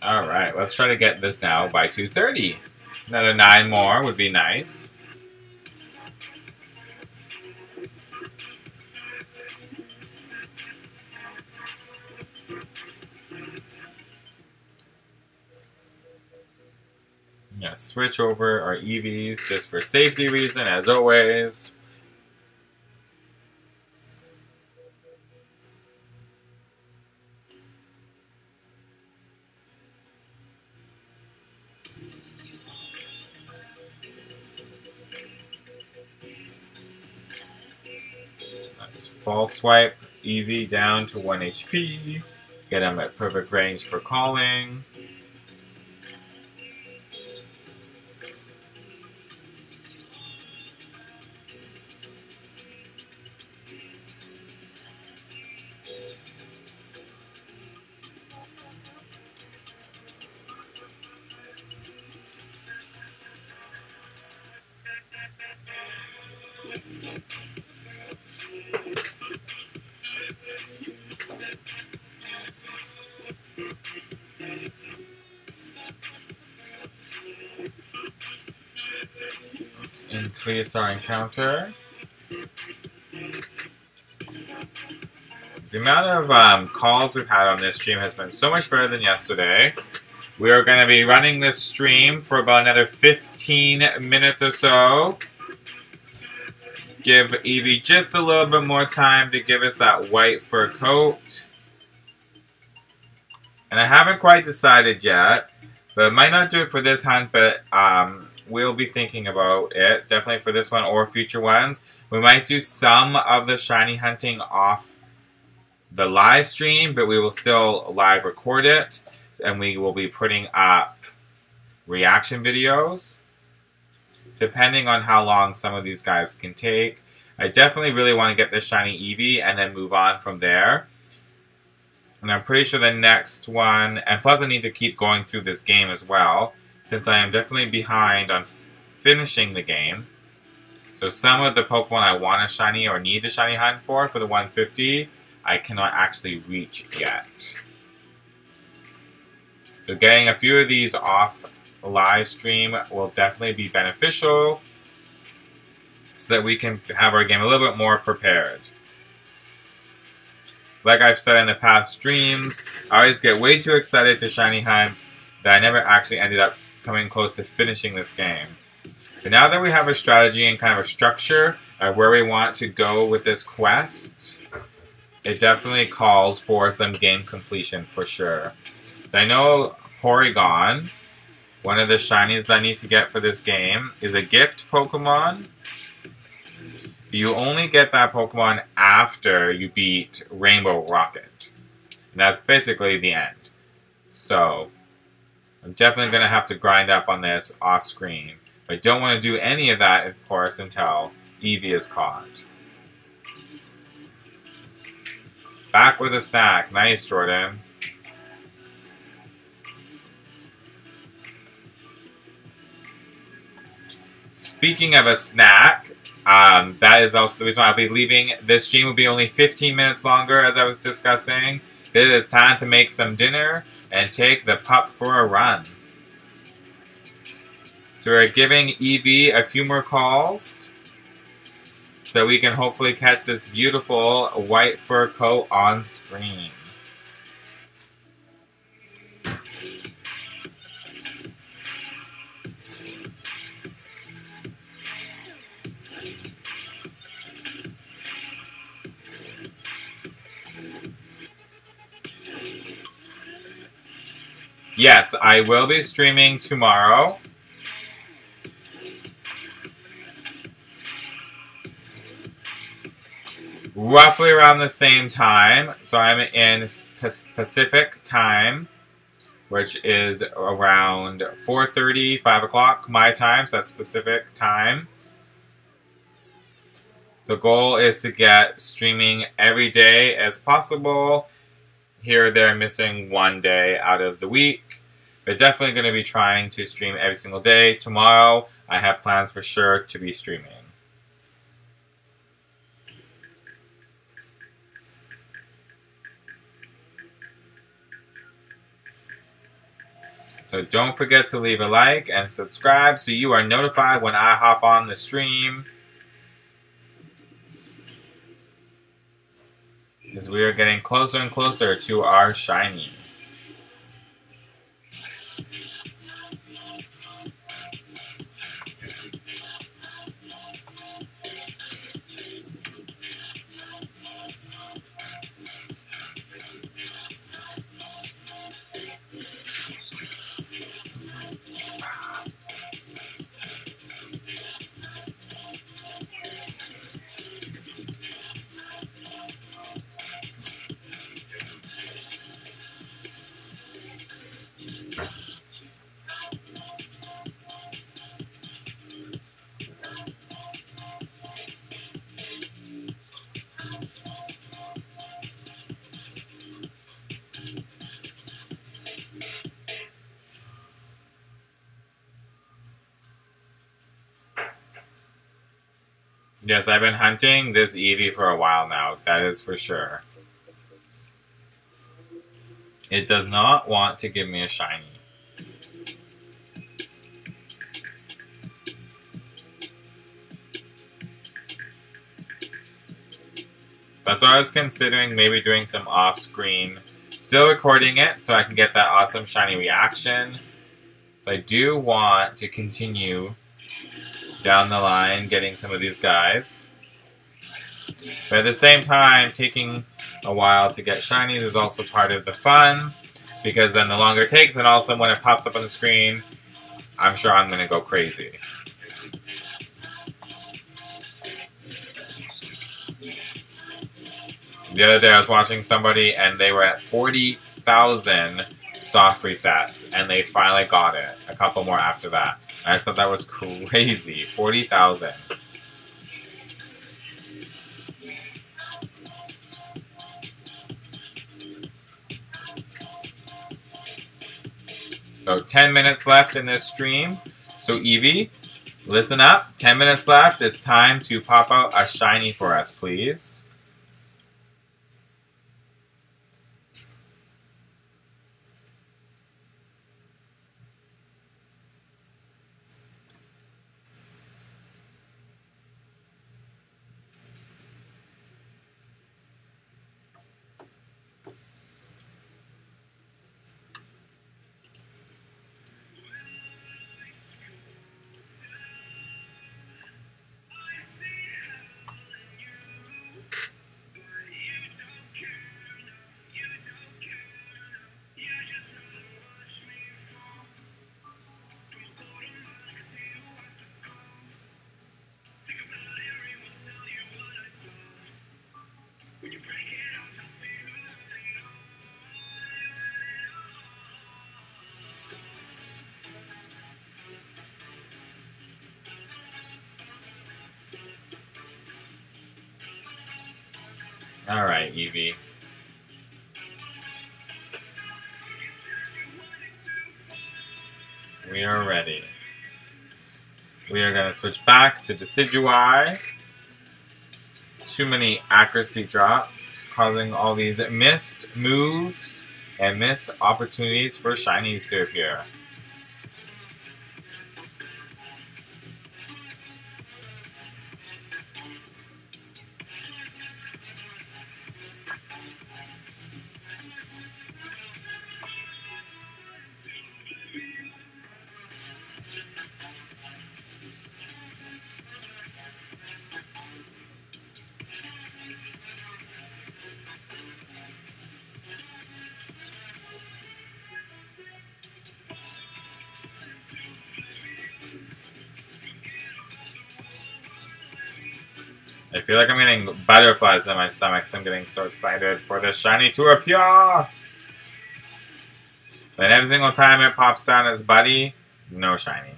Alright, let's try to get this now by 2:30. Another 9 more would be nice. Yeah, switch over our Eevees just for safety reason, as always. Let's fall swipe Eevee down to 1 HP. Get him at perfect range for calling. Let's increase our encounter. The amount of calls we've had on this stream has been so much better than yesterday. We are going to be running this stream for about another 15 minutes or so. Give Eevee just a little bit more time to give us that white fur coat. And I haven't quite decided yet, but I might not do it for this hunt, but we'll be thinking about it. Definitely for this one or future ones. We might do some of the shiny hunting off the live stream, but we will still live record it. And we will be putting up reaction videos, depending on how long some of these guys can take. I definitely really want to get this shiny Eevee and then move on from there. And I'm pretty sure the next one, and plus I need to keep going through this game as well, since I am definitely behind on finishing the game. So some of the Pokemon I want a shiny or need a shiny hunt for the 150, I cannot actually reach yet. So getting a few of these off live stream will definitely be beneficial so that we can have our game a little bit more prepared. Like I've said in the past streams, I always get way too excited to shiny hunt that I never actually ended up coming close to finishing this game. But now that we have a strategy and kind of a structure of where we want to go with this quest, it definitely calls for some game completion for sure. I know Porygon, one of the shinies that I need to get for this game, is a gift Pokemon. You only get that Pokemon after you beat Rainbow Rocket. And that's basically the end. So, I'm definitely going to have to grind up on this off screen. I don't want to do any of that, of course, until Eevee is caught. Back with a snack. Nice, Jordan. Speaking of a snack, that is also the reason why I'll be leaving. This stream will be only 15 minutes longer, as I was discussing. It is time to make some dinner and take the pup for a run. So we're giving Eevee a few more calls so that we can hopefully catch this beautiful white fur coat on screen. Yes, I will be streaming tomorrow. Roughly around the same time. So I'm in Pacific time, which is around 4:30, 5 o'clock my time, so that's Pacific time. The goal is to get streaming every day as possible. Here or there, missing one day out of the week. But definitely going to be trying to stream every single day. Tomorrow, I have plans for sure to be streaming. So don't forget to leave a like and subscribe so you are notified when I hop on the stream. Because we are getting closer and closer to our shiny. Yes, I've been hunting this Eevee for a while now, that is for sure. It does not want to give me a shiny. That's why I was considering maybe doing some off-screen. Still recording it so I can get that awesome shiny reaction. So I do want to continue down the line getting some of these guys. But at the same time, taking a while to get shinies is also part of the fun. Because then the longer it takes, and also when it pops up on the screen, I'm sure I'm going to go crazy. The other day I was watching somebody and they were at 40,000 soft resets and they finally got it. A couple more after that. I just thought that was crazy. 40,000. So 10 minutes left in this stream. So Eevee, listen up. 10 minutes left. It's time to pop out a shiny for us, please. Alright, Eevee. We are ready. We are going to switch back to Decidueye. Too many accuracy drops, causing all these missed moves and missed opportunities for shinies to appear. I feel like I'm getting butterflies in my stomach, so I'm getting so excited for this shiny to appear! But every single time it pops down as Buddy, no shiny.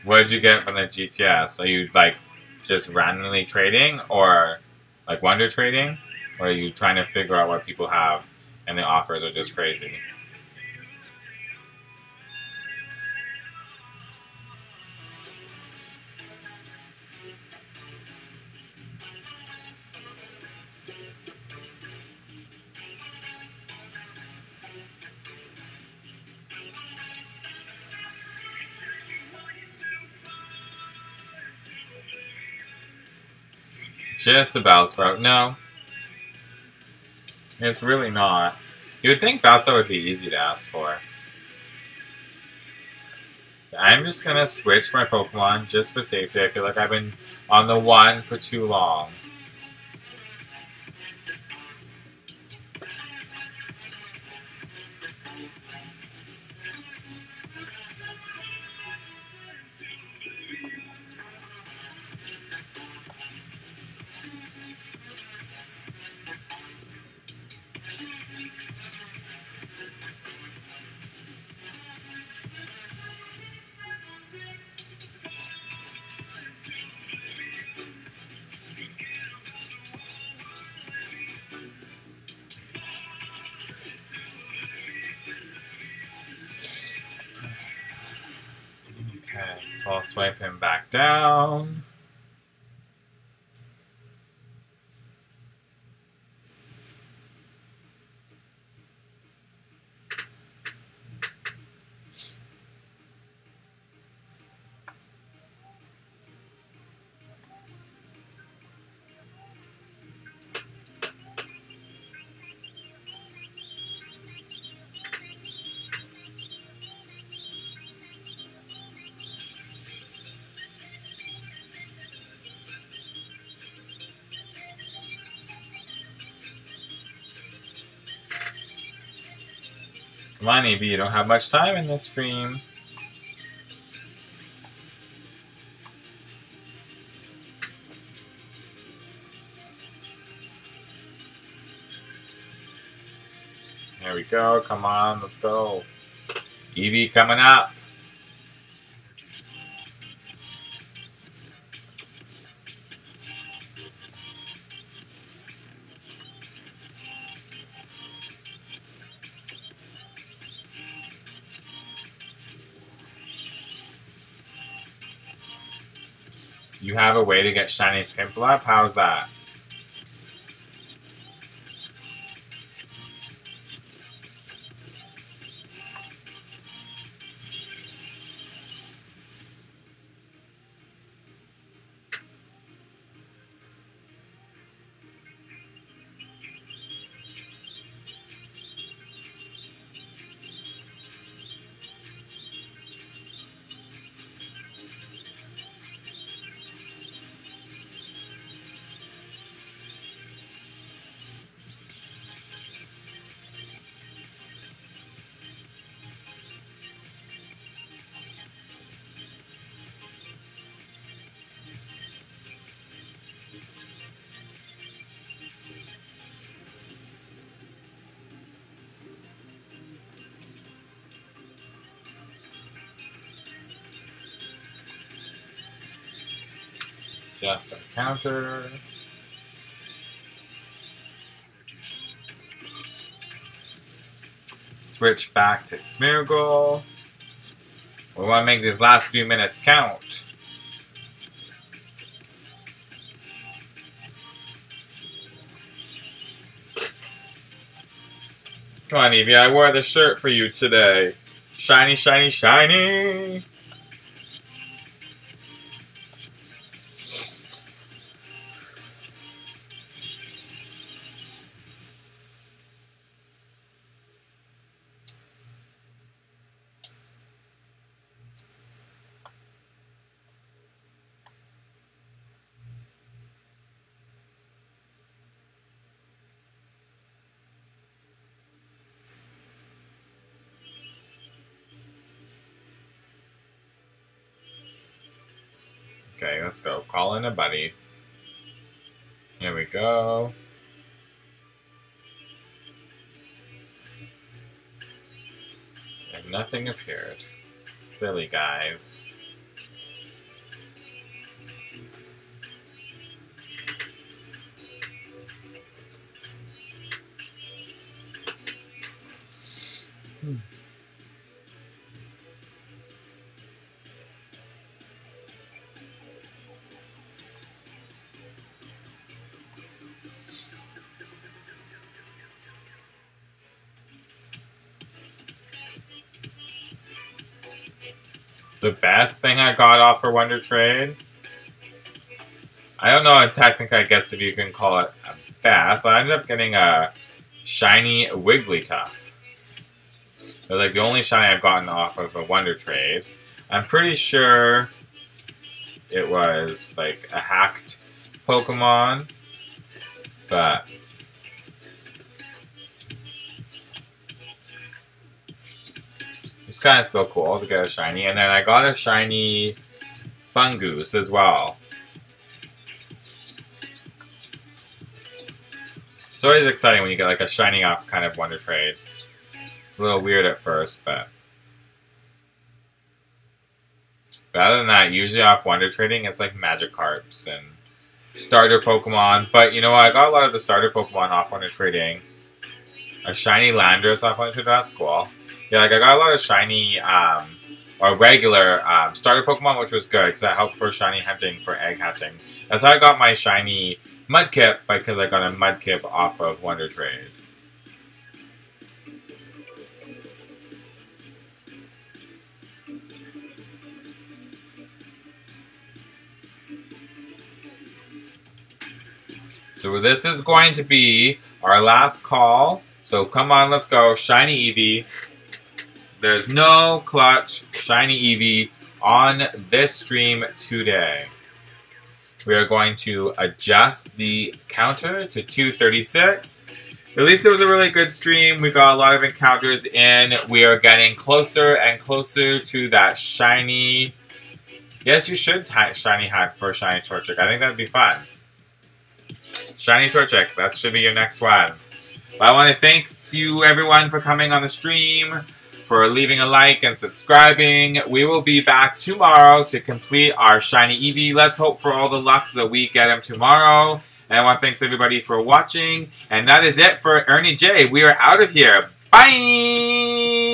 What did you get from the GTS? Are you, like, just randomly trading? Or, like, wonder trading? Or are you trying to figure out what people have and the offers are just crazy? Just a Bellsprout. No. It's really not. You would think Bellsprout would be easy to ask for. I'm just gonna switch my Pokemon just for safety. I feel like I've been on the one for too long. Okay, so I'll swipe him back down. Come on, Eevee, you don't have much time in this stream. There we go. Come on, let's go. Eevee coming up. You have a way to get shiny Piplup? How's that? Just a counter. Switch back to Smeargle. We want to make these last few minutes count. Come on, Eevee, I wore the shirt for you today. Shiny, shiny, shiny! Okay, let's go. Call in a buddy. Here we go. And nothing appeared. Silly guys. The best thing I got off for Wonder Trade? I don't know, technically, I guess if you can call it a best. I ended up getting a shiny Wigglytuff. They're like the only shiny I've gotten off of a Wonder Trade. I'm pretty sure it was like a hacked Pokemon, but it's kind of still cool to get a shiny. And then I got a shiny Fungoose as well. It's always exciting when you get like a shiny off kind of Wonder Trade. It's a little weird at first, but other than that, usually off Wonder Trading, it's like Magikarps and starter Pokemon. But you know what? I got a lot of the starter Pokemon off Wonder Trading. A shiny Landorus off Wonder Trading, that's cool. Yeah, like I got a lot of shiny, or regular starter Pokemon, which was good because that helped for shiny hunting for egg hatching. That's how I got my shiny Mudkip, because I got a Mudkip off of Wonder Trade. So this is going to be our last call. So come on, let's go. Shiny Eevee. There's no clutch shiny Eevee on this stream today. We are going to adjust the counter to 236. At least it was a really good stream. We got a lot of encounters in. We are getting closer and closer to that shiny. Yes, you should shiny hunt for shiny Torchic. I think that'd be fun. Shiny Torchic, that should be your next one. But I want to thank you everyone for coming on the stream, for leaving a like and subscribing. We will be back tomorrow to complete our shiny Eevee. Let's hope for all the luck that we get him tomorrow. And I want to thank everybody for watching. And that is it for Ernie J. We are out of here. Bye!